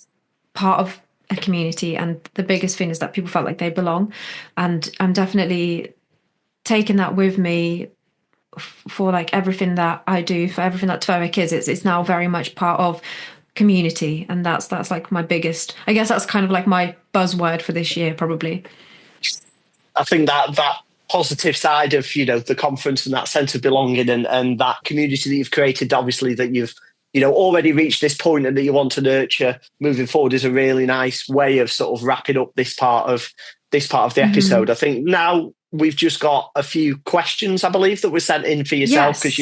part of a community, and the biggest thing is that people felt like they belong, and I'm definitely taking that with me for like everything that I do, for everything that TVOEC is. It's now very much part of community, and that's like my biggest, I guess that's kind of like my buzzword for this year, probably. I think that positive side of the conference and that sense of belonging and that community that you've created, obviously, that you've already reached this point and that you want to nurture moving forward, is a really nice way of sort of wrapping up this part of the episode. I think now we've just got a few questions, I believe, that were sent in for yourself, because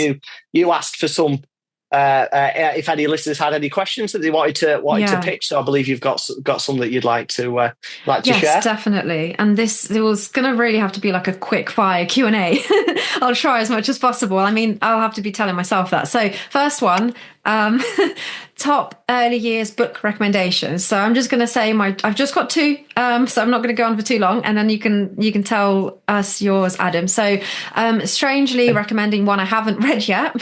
you asked for some. If any listeners had any questions that they wanted to pitch, so I believe you've got some that you'd like to share. Yes, definitely. And it was going to really have to be like a quick fire Q&A. I'll try as much as possible. I mean, I'll have to be telling myself that. So first one, top early years book recommendations. So I'm just going to say I've just got two, so I'm not going to go on for too long, and then you can tell us yours, Adam. So strangely recommending one I haven't read yet,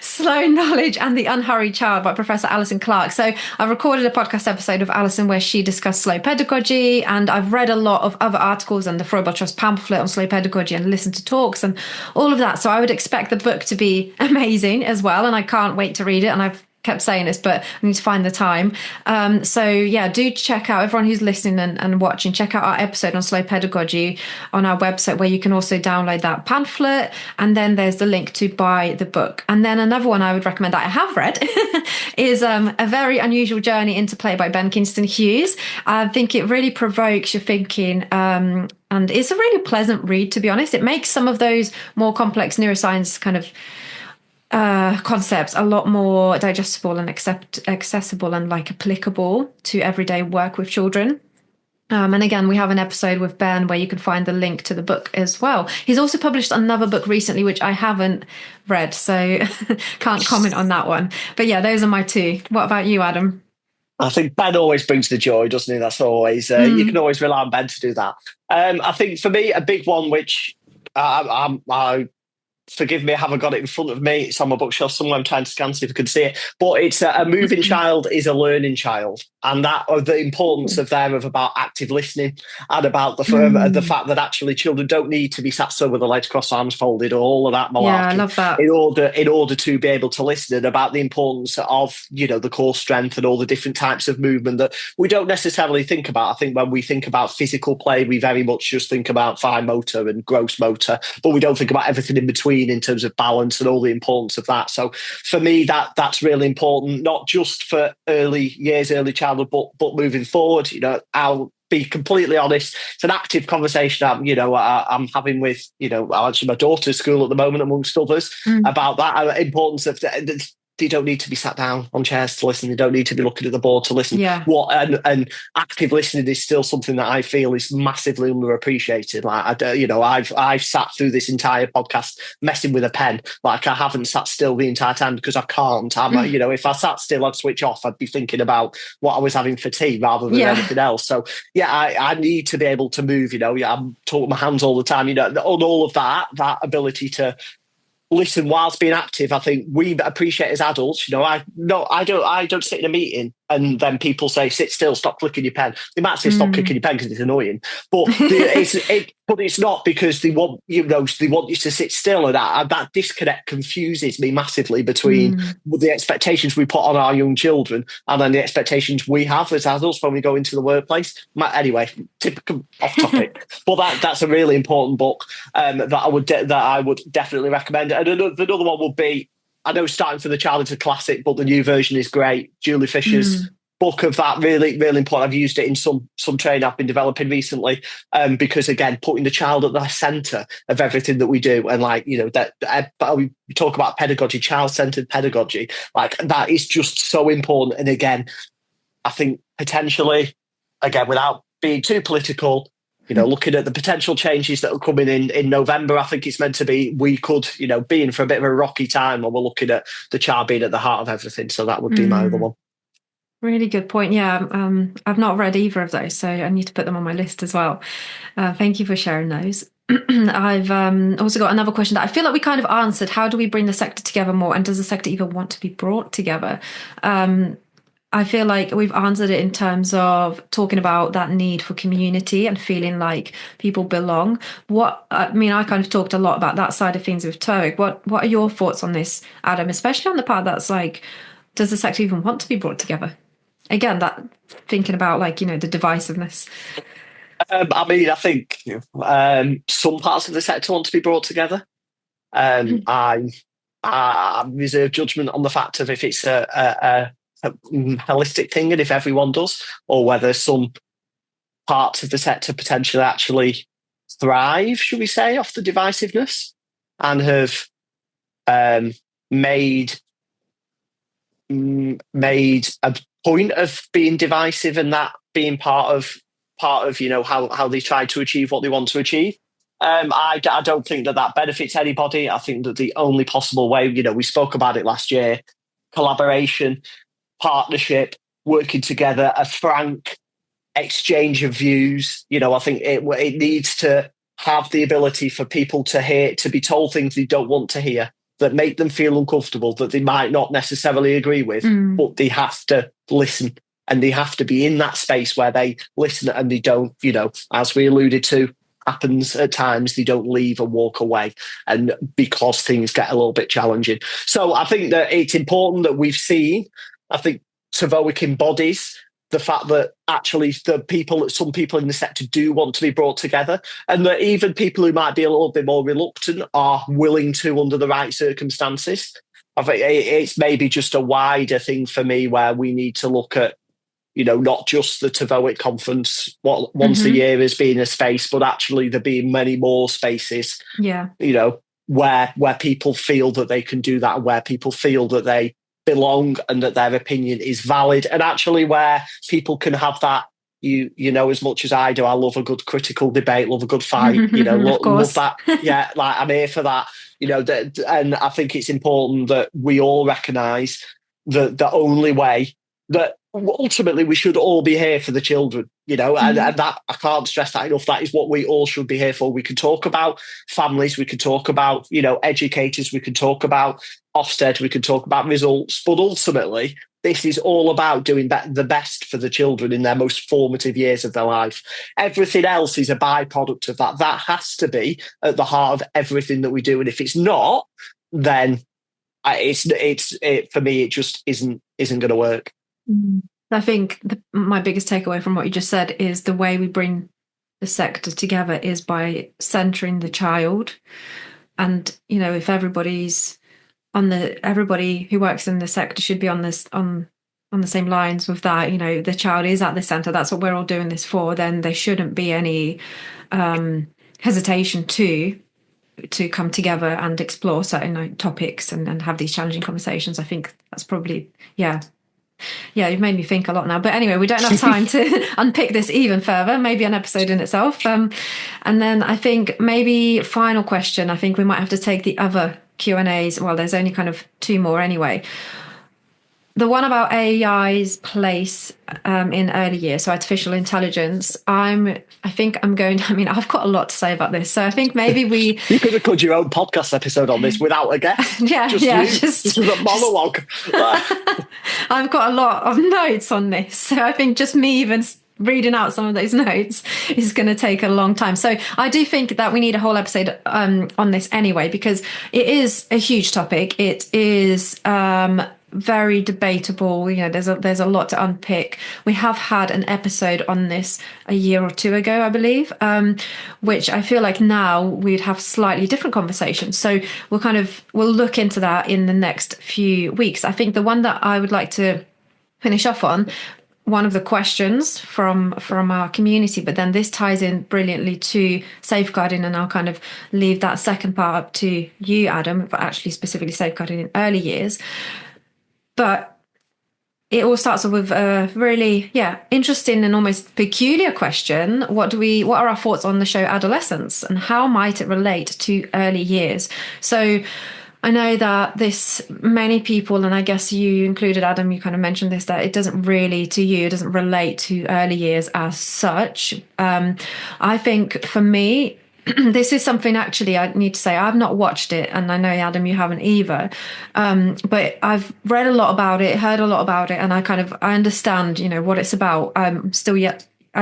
Slow Knowledge and the Unhurried Child by Professor Alison Clark. So I recorded a podcast episode of Alison where she discussed slow pedagogy, and I've read a lot of other articles and the Froebel Trust pamphlet on slow pedagogy and listened to talks and all of that. So I would expect the book to be amazing as well, and I can't wait to read it. And I've kept saying this, but I need to find the time. So yeah, do check out, everyone who's listening and watching, check out our episode on slow pedagogy on our website, where you can also download that pamphlet, and then there's the link to buy the book. And then another one I would recommend that I have read is A Very Unusual Journey into Play by Ben Kingston Hughes. I think it really provokes your thinking, and it's a really pleasant read, to be honest. It makes some of those more complex neuroscience kind of concepts a lot more digestible and accessible and like applicable to everyday work with children. And again, we have an episode with Ben where you can find the link to the book as well. He's also published another book recently, which I haven't read, so can't comment on that one. But yeah, those are my two. What about you, Adam? I think Ben always brings the joy, doesn't he? That's always, you can always rely on Ben to do that. I think for me, a big one, which I forgive me, I haven't got it in front of me. It's on my bookshelf somewhere. I'm trying to scan, see if I can see it. But it's a moving child is a learning child. And that, the importance of about active listening, and about the fact that actually children don't need to be sat still with their legs crossed, arms folded, or all of that malarkey. Yeah, I love that. In order to be able to listen, and about the importance of, the core strength and all the different types of movement that we don't necessarily think about. I think when we think about physical play, we very much just think about fine motor and gross motor, but we don't think about everything in between in terms of balance and all the importance of that. So for me, that's really important, not just for early years, early childhood, but moving forward. I'll be completely honest, it's an active conversation I'm having with actually my daughter's school at the moment, amongst others, about that importance of they don't need to be sat down on chairs to listen. They don't need to be looking at the board to listen. Yeah. And active listening is still something that I feel is massively underappreciated. Like I've sat through this entire podcast messing with a pen. Like I haven't sat still the entire time because I can't. If I sat still, I'd switch off. I'd be thinking about what I was having for tea rather than anything else. So yeah, I need to be able to move. I'm talking with my hands all the time. On all of that ability to listen, whilst being active, I think we appreciate as adults. I don't sit in a meeting and then people say, "Sit still, stop clicking your pen." They might say, "Stop clicking Mm. your pen" because it's annoying, but it's not because they want you to sit still, and that disconnect confuses me massively between Mm. the expectations we put on our young children and then the expectations we have as adults when we go into the workplace. Anyway, typical off topic, but that's a really important book that I would definitely recommend. And another one would be, I know Starting for the Child is a classic, but the new version is great. Julie Fisher's Mm. book of that, really, really important. I've used it in some training I've been developing recently, because again, putting the child at the centre of everything that we do, and we talk about pedagogy, child-centred pedagogy, like that is just so important. And again, I think potentially, again, without being too political, looking at the potential changes that are coming in November, I think it's meant to be, we could, be in for a bit of a rocky time when we're looking at the child being at the heart of everything. So that would be my other Mm. one. Really good point. Yeah, I've not read either of those, so I need to put them on my list as well. Thank you for sharing those. I've also got another question that I feel like we kind of answered. How do we bring the sector together more? And does the sector even want to be brought together? I feel like we've answered it in terms of talking about that need for community and feeling like people belong. I kind of talked a lot about that side of things with TOEIC. What are your thoughts on this, Adam? Especially on the part that's like, does the sector even want to be brought together? Again, that thinking about the divisiveness. I think some parts of the sector want to be brought together. I reserve judgment on the fact of if it's a holistic thing and if everyone does, or whether some parts of the sector potentially actually thrive, should we say, off the divisiveness and have made a point of being divisive and that being part of how they try to achieve what they want to achieve. I don't think that benefits anybody. I think that the only possible way, we spoke about it last year, collaboration, partnership, working together, a frank exchange of views. I think it needs to have the ability for people to be told things they don't want to hear, that make them feel uncomfortable, that they might not necessarily agree with, Mm. but they have to listen and they have to be in that space where they listen and they don't, as we alluded to, happens at times, they don't leave and walk away, and because things get a little bit challenging. So I think that it's important that I think TVOEC embodies the fact that actually some people in the sector do want to be brought together, and that even people who might be a little bit more reluctant are willing to under the right circumstances. I think it's maybe just a wider thing for me where we need to look at, not just the TVOEC conference once a Mm-hmm. year as being a space, but actually there being many more spaces, Yeah. where people feel that they can do that, and where people feel that they belong and that their opinion is valid, and actually where people can have that. As much as I do, I love a good critical debate, love a good fight, Of love course. that. Yeah, like I'm here for that, and I think it's important that we all recognise that the only way that ultimately we should all be here for the children, and that I can't stress that enough. That is what we all should be here for. We can talk about families, we can talk about, educators, we can talk about Ofsted, we can talk about results, but ultimately this is all about doing the best for the children in their most formative years of their life. Everything else is a byproduct of that. That has to be at the heart of everything that we do. And if it's not, then for me, it just isn't going to work. Mm. I think my biggest takeaway from what you just said is the way we bring the sector together is by centering the child. And, if everybody who works in the sector should be on the same lines with that, the child is at the center. That's what we're all doing this for. Then there shouldn't be any hesitation to come together and explore certain topics and have these challenging conversations. I think that's probably, yeah. Yeah, you've made me think a lot now. But anyway, we don't have time to unpick this even further. Maybe an episode in itself. And then I think maybe final question. I think we might have to take the other Q&As. Well, there's only kind of two more anyway. the one about AI's place in early years, so artificial intelligence, I think I'm going I mean, I've got a lot to say about this. So I think maybe we You could record your own podcast episode on this without a guest. yeah, Just yeah, you. This was a monologue. I've got a lot of notes on this. So I think just me even reading out some of those notes is going to take a long time. So I do think that we need a whole episode on this anyway, because it is a huge topic. It is very debatable. You know, there's a lot to unpick. We have had an episode on this a year or two ago, I believe, which I feel like now we'd have slightly different conversations. So we'll look into that in the next few weeks. I think the one that I would like to finish off on, one of the questions from our community, but then this ties in brilliantly to safeguarding, and I'll kind of leave that second part up to you, Adam, but actually specifically safeguarding in early years. But it all starts off with a really, interesting and almost peculiar question. What are our thoughts on the show Adolescence, and how might it relate to early years? So I know that many people, and I guess you included, Adam, you kind of mentioned this, that it doesn't relate to early years as such. I think for me, this is something actually I need to say I've not watched it, and I know, Adam, you haven't either. But I've read a lot about it, heard a lot about it, and I understand, what it's about. I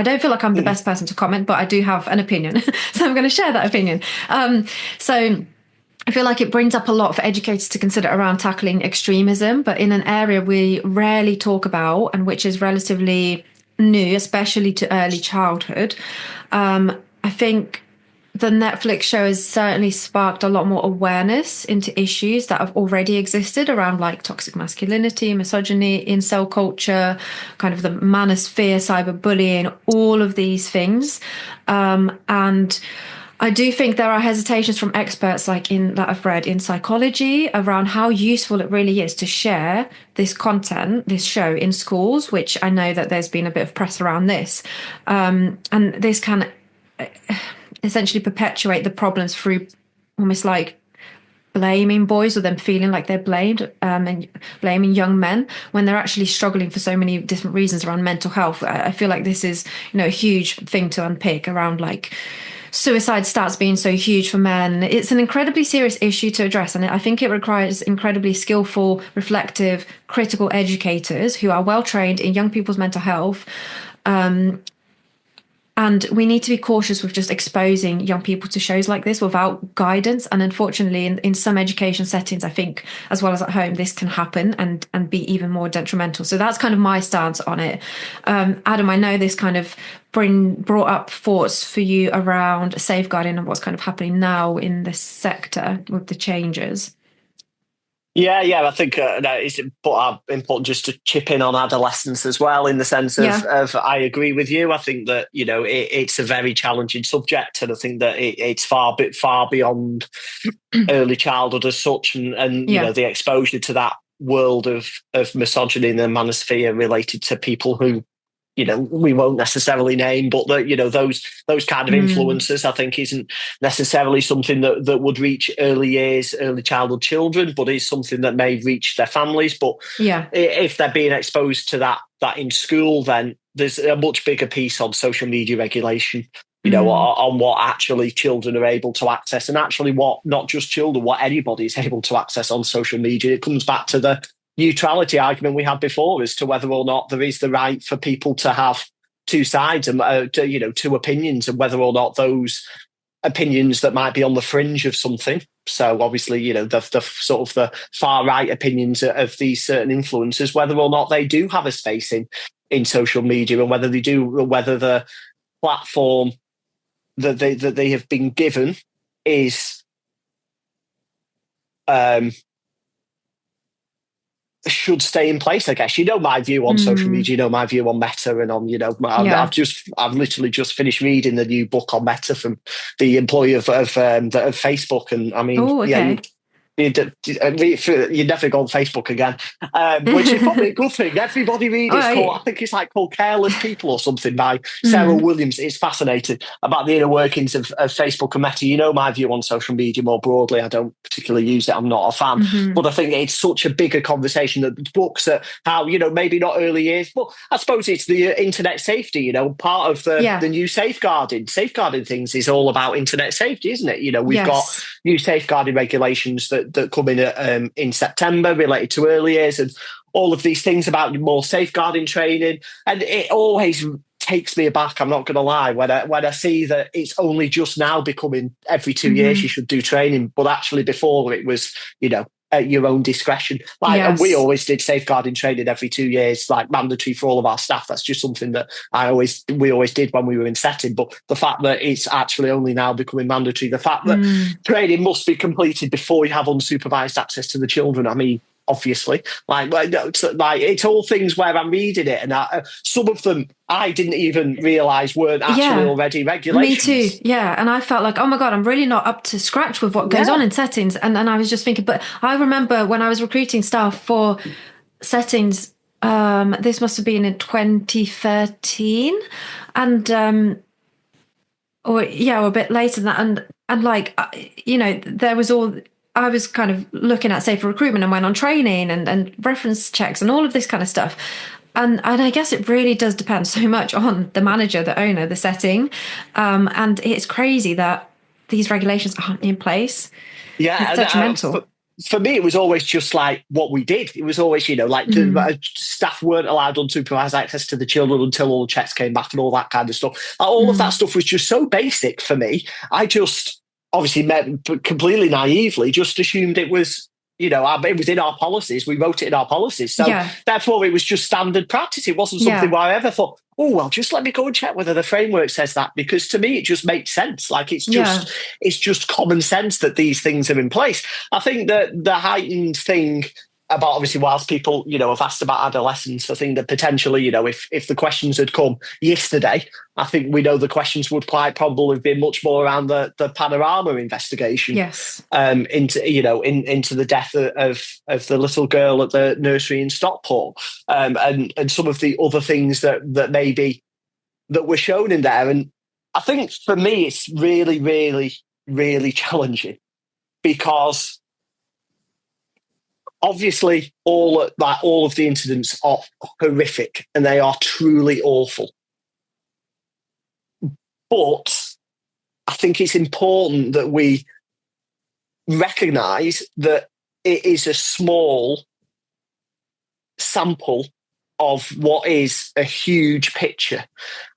don't feel like I'm the best person to comment, but I do have an opinion. So I'm going to share that opinion. So I feel like it brings up a lot for educators to consider around tackling extremism, but in an area we rarely talk about, and which is relatively new, especially to early childhood. I think the Netflix show has certainly sparked a lot more awareness into issues that have already existed around like toxic masculinity, misogyny, incel culture, kind of the manosphere, cyberbullying, all of these things. And I do think there are hesitations from experts that I've read in psychology around how useful it really is to share this content, this show in schools, which I know that there's been a bit of press around this. And this can essentially perpetuate the problems through almost like blaming boys, or them feeling like they're blamed, and blaming young men when they're actually struggling for so many different reasons around mental health. I feel like this is, a huge thing to unpick around like suicide stats being so huge for men. It's an incredibly serious issue to address, and I think it requires incredibly skillful, reflective, critical educators who are well trained in young people's mental health. And we need to be cautious with just exposing young people to shows like this without guidance. And unfortunately, in some education settings, I think, as well as at home, this can happen and be even more detrimental. So that's kind of my stance on it. Adam, I know this kind of brought up thoughts for you around safeguarding and what's kind of happening now in this sector with the changes. Yeah, I think it's important just to chip in on adolescence as well, in the sense of I agree with you. I think that, it's a very challenging subject, and I think that it's far beyond early childhood as such, and the exposure to that world of misogyny and the manosphere related to people who, we won't necessarily name, but those kind of influences, I think, isn't necessarily something that would reach early childhood children, but is something that may reach their families. But if they're being exposed to that in school, then there's a much bigger piece on social media regulation, on what actually children are able to access, and actually what, not just children, what anybody is able to access on social media. It comes back to the neutrality argument we had before as to whether or not there is the right for people to have two sides and two opinions, and whether or not those opinions that might be on the fringe of something. So obviously, the sort of the far right opinions of these certain influencers, whether or not they do have a space in social media, and whether the platform that they have been given is should stay in place, I guess. My view on social media, my view on Meta, and on, I've literally just finished reading the new book on Meta from the employee of Facebook. And I mean, You'd never go on Facebook again, which is probably a good thing. Everybody read it. It's called, Right. I think it's like called Careless People or something by Sarah Mm. Williams. It's fascinating about the inner workings of Facebook and Meta. You know my view on social media more broadly. I don't particularly use it. I'm not a fan. Hmm. But I think it's such a bigger conversation that books at how, maybe not early years, but I suppose it's the internet safety, part of the Yeah. new safeguarding things is all about internet safety, isn't it? We've got Yes. new safeguarding regulations that come in September related to early years and all of these things about more safeguarding training. And it always takes me aback, I'm not going to lie, when I see that it's only just now becoming every 2 years you Hmm. should do training, but actually before it was, at your own discretion. And we Yes. always did safeguarding training every 2 years, like mandatory for all of our staff. That's just something that we always did when we were in setting. But the fact that it's actually only now becoming mandatory, the fact that Mm. training must be completed before you have unsupervised access to the children. I mean, obviously, it's all things where I'm reading it, and some of them I didn't even realise weren't actually Yeah. already Me too. regulations. Yeah. And I felt like, oh my God, I'm really not up to scratch with what goes on Yeah, in settings. And I was just thinking, but I remember when I was recruiting staff for settings, this must have been in 2013. And or yeah, or a bit later than that. And like there was all I was kind of looking at safer recruitment and went on training and reference checks and all of this kind of stuff. And I guess it really does depend so much on the manager, the owner, the setting. And it's crazy that these regulations aren't in place. It's yeah, and detrimental. for me, it was always just like what we did. It was always, like the Mm. staff weren't allowed unsupervised access to the children until all the checks came back and all that kind of stuff. All of that Mm. stuff was just so basic for me. I just obviously completely naively just assumed it was. It was in our policies. We wrote it in our policies. So Yeah. therefore, it was just standard practice. It wasn't something Yeah. where I ever thought, oh, well, just let me go and check whether the framework says that. Because to me, it just makes sense. Like Yeah. it's just common sense that these things are in place. I think that the heightened thing about obviously whilst people, have asked about adolescence, I think that potentially, if the questions had come yesterday, I think we know the questions would quite probably have been much more around the Panorama investigation Yes. into the death of the little girl at the nursery in Stockport, and some of the other things that maybe that were shown in there. And I think for me, it's really, really, really challenging because obviously all of the incidents are horrific and they are truly awful. But I think it's important that we recognise that it is a small sample of what is a huge picture.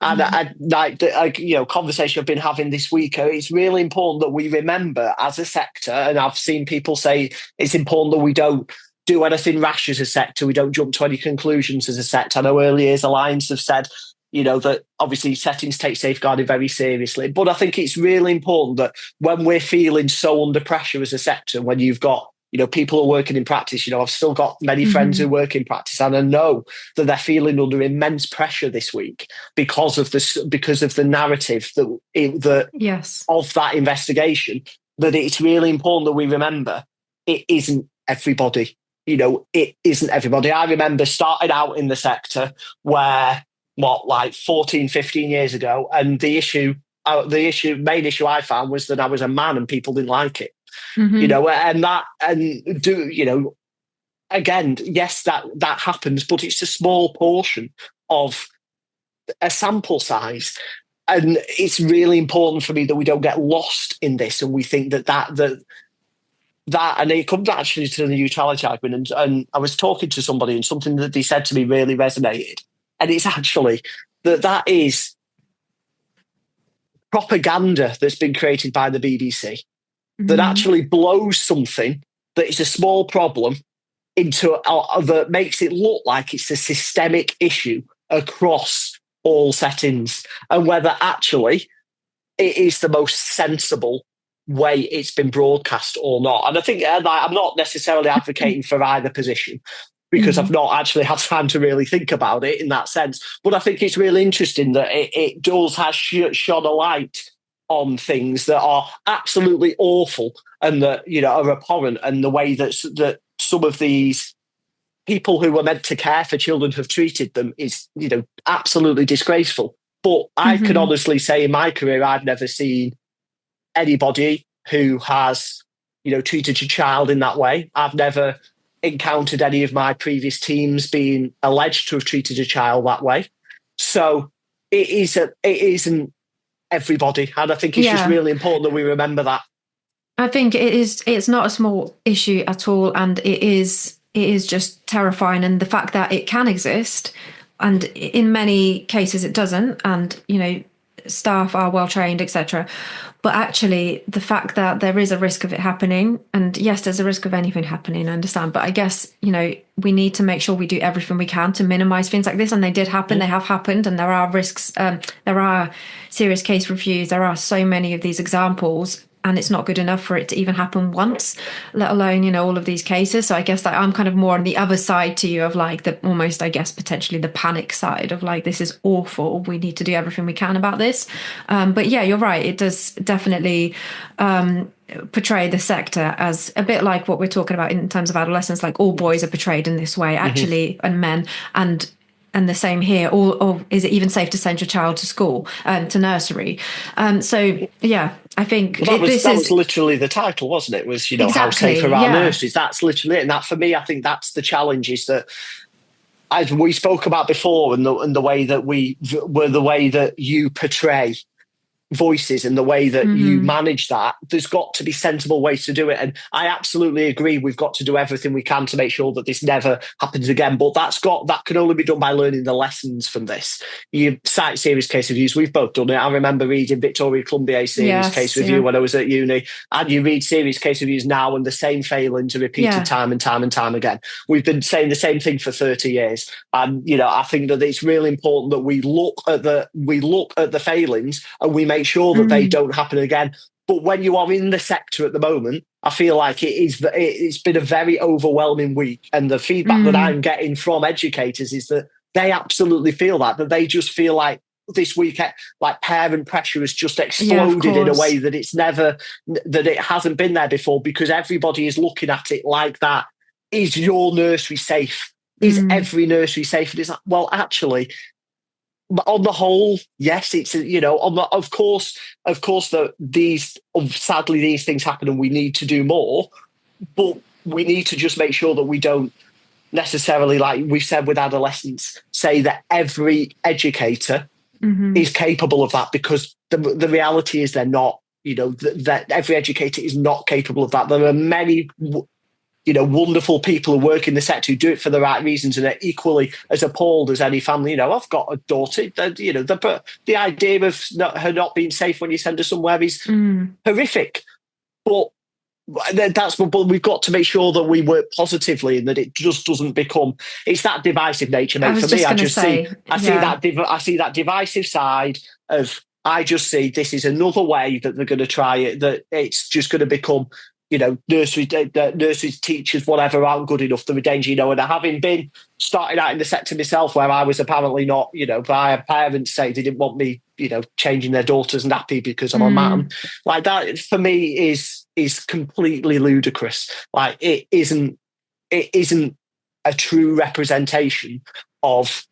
And I like the conversation I've been having this week, it's really important that we remember as a sector, and I've seen people say it's important that we don't do anything rash as a sector, we don't jump to any conclusions as a sector. I know Early Years Alliance have said that obviously settings take safeguarding very seriously, but I think it's really important that when we're feeling so under pressure as a sector, when you've got people are working in practice. I've still got many friends who work in practice, and I know that they're feeling under immense pressure this week because of the narrative Yes. of that investigation. That it's really important that we remember it isn't everybody. It isn't everybody. I remember starting out in the sector where, like 14, 15 years ago, and the main issue I found was that I was a man and people didn't like it. Mm-hmm. Again, yes, that happens, but it's a small portion of a sample size. And it's really important for me that we don't get lost in this and we think that and it comes actually to the neutrality argument. And I was talking to somebody and something that they said to me really resonated. And it's actually that is propaganda that's been created by the BBC that Mm-hmm. actually blows something that is a small problem into that makes it look like it's a systemic issue across all settings, and whether actually it is the most sensible way it's been broadcast or not. And I think I'm not necessarily advocating for either position because I've Mm-hmm. not actually had time to really think about it in that sense. But I think it's really interesting that it does have shone a light on things that are absolutely awful and that, are abhorrent, and the way that some of these people who were meant to care for children have treated them is, absolutely disgraceful. But I can Hmm. honestly say in my career, I've never seen anybody who has, treated a child in that way. I've never encountered any of my previous teams being alleged to have treated a child that way. So it isn't everybody. And I think it's just Yeah. really important that we remember that. I think it's not a small issue at all, and it is just terrifying. And the fact that it can exist, and in many cases it doesn't, and staff are well trained, etc. But actually, the fact that there is a risk of it happening, and yes, there's a risk of anything happening, I understand. But I guess, we need to make sure we do everything we can to minimize things like this. And they did happen, they have happened, and there are risks. There are serious case reviews. There are so many of these examples. And it's not good enough for it to even happen once, let alone, all of these cases. So I guess that I'm kind of more on the other side to you of like the almost, I guess, potentially the panic side of like, this is awful. We need to do everything we can about this. But yeah, you're right. It does definitely portray the sector as a bit like what we're talking about in terms of adolescence, like all boys are portrayed in this way, Mm-hmm. actually, and men. And the same here, or is it even safe to send your child to school, to nursery? So yeah, I think Well, this that was is literally the title, wasn't it? Was, how safe exactly, are our yeah. nurseries? That's literally it. And that, for me, I think that's the challenge, is that, as we spoke about before, and the way that the way that you portray voices and the way that you Hmm. manage that, there's got to be sensible ways to do it. And I absolutely agree, we've got to do everything we can to make sure that this never happens again. But that can only be done by learning the lessons from this. You cite series case reviews, we've both done it. I remember reading Victoria Columbier's series case Yes, review yeah, when I was at uni, and you read series case reviews now, and the same failings are repeated yeah. time and time and time again. We've been saying the same thing for 30 years. And I think that it's really important that we look at the failings, and we make sure that they Mm, don't happen again. But when you are in the sector at the moment, I feel like it's been a very overwhelming week, and the feedback that mm, I'm getting from educators is that they absolutely feel that they just feel like this week, like parent pressure has just yeah, of exploded in a way course. that it hasn't been there before, because everybody is looking at it like that. Is your nursery safe? Is Mm, every nursery safe? And it's like, well, actually, on the whole, yes, it's, on the, of course that these, sadly, these things happen, and we need to do more, but we need to just make sure that we don't necessarily, like we've said with adolescents, say that every educator hmm. is capable of that, because the reality is they're not. That every educator is not capable of that. There are many wonderful people who work in the sector who do it for the right reasons and are equally as appalled as any family. I've got a daughter. The idea of her not being safe when you send her somewhere is Mm. horrific. But but we've got to make sure that we work positively, and that it just doesn't become. It's that divisive nature, I mate. For was me, just gonna say, I see yeah. that divisive side of. I just see this is another way that they're going to try it. That it's just going to become, nursery teachers, whatever, aren't good enough. They're a danger, and having been started out in the sector myself, where I was apparently not, by parents say they didn't want me, changing their daughter's nappy because I'm a man. Mm, Like, that for me is completely ludicrous. Like, it isn't a true representation of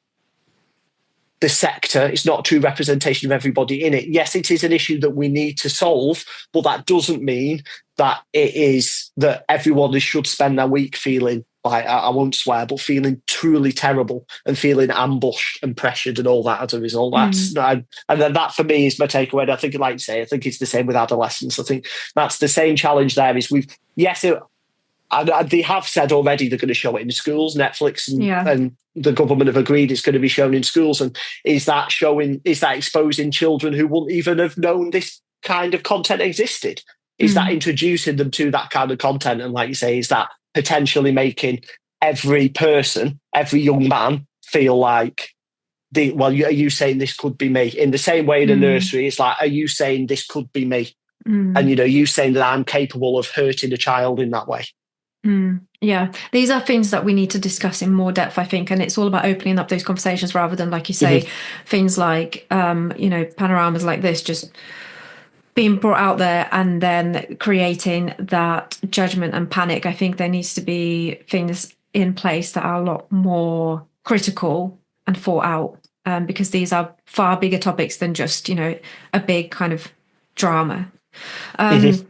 the sector. It's not a true representation of everybody in it. Yes, it is an issue that we need to solve, but that doesn't mean that it is that everyone should spend their week feeling, like, I won't swear, but feeling truly terrible and feeling ambushed and pressured and all that as a result. mm, And then that for me is my takeaway. And I think, like you say, I think it's the same with adolescence. I think that's the same challenge there. Is and they have said already they're going to show it in schools. Netflix yeah. and the government have agreed it's going to be shown in schools. And is that exposing children who wouldn't even have known this kind of content existed? Is that Mm, introducing them to that kind of content? And like you say, is that potentially making every person, every young man, feel like, are you saying this could be me? In the same way in a mm, nursery, it's like, are you saying this could be me? And, mm. you saying that I'm capable of hurting a child in that way. Yeah, these are things that we need to discuss in more depth, I think, and it's all about opening up those conversations rather than, like you Mm-hmm. say, things like, panoramas like this just being brought out there and then creating that judgment and panic. I think there needs to be things in place that are a lot more critical and thought out, because these are far bigger topics than just, a big kind of drama. Mm-hmm.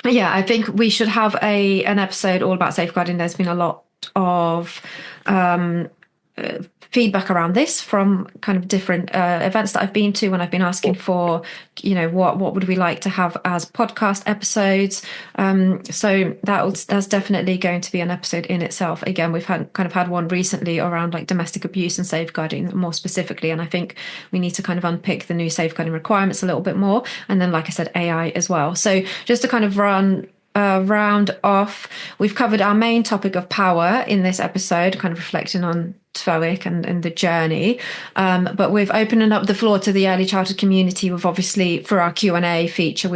Yeah, I think we should have an episode all about safeguarding. There's been a lot of feedback around this from kind of different events that I've been to when I've been asking for, what would we like to have as podcast episodes. So that's definitely going to be an episode in itself. Again, we've had one recently around like domestic abuse and safeguarding more specifically, and I think we need to kind of unpick the new safeguarding requirements a little bit more. And then, like I said, AI as well. So just to kind of round off, we've covered our main topic of power in this episode, kind of reflecting on TVOEC and the journey, but we've opened up the floor to the early childhood community. We've obviously, for our Q&A feature,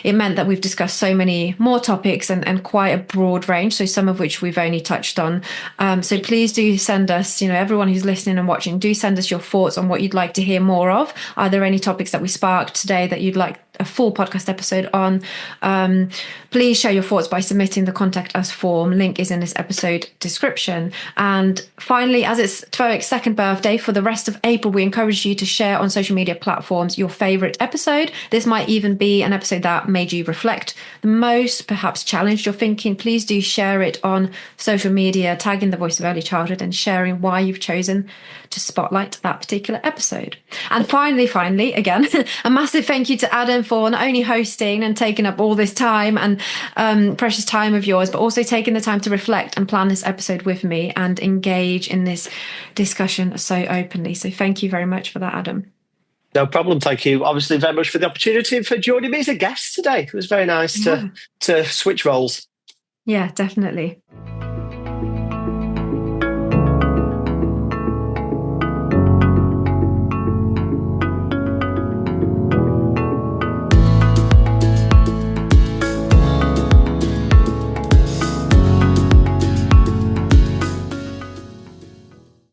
it meant that we've discussed so many more topics and quite a broad range, so some of which we've only touched on. So please do send us, everyone who's listening and watching, do send us your thoughts on what you'd like to hear more of. Are there any topics that we sparked today that you'd like a full podcast episode on? Please share your thoughts by submitting the contact us form. Link is in this episode description. And finally, as it's TVOEC's second birthday, for the rest of April, we encourage you to share on social media platforms your favourite episode. This might even be an episode that made you reflect the most, perhaps challenged your thinking. Please do share it on social media, tagging the Voice of Early Childhood and sharing why you've chosen to spotlight that particular episode. And finally, again, a massive thank you to Adam for not only hosting and taking up all this time and precious time of yours, but also taking the time to reflect and plan this episode with me and engage in this discussion so openly. So thank you very much for that, Adam. No problem. Thank you, obviously, very much for the opportunity and for joining me as a guest today. It was very nice to switch roles. Yeah, definitely.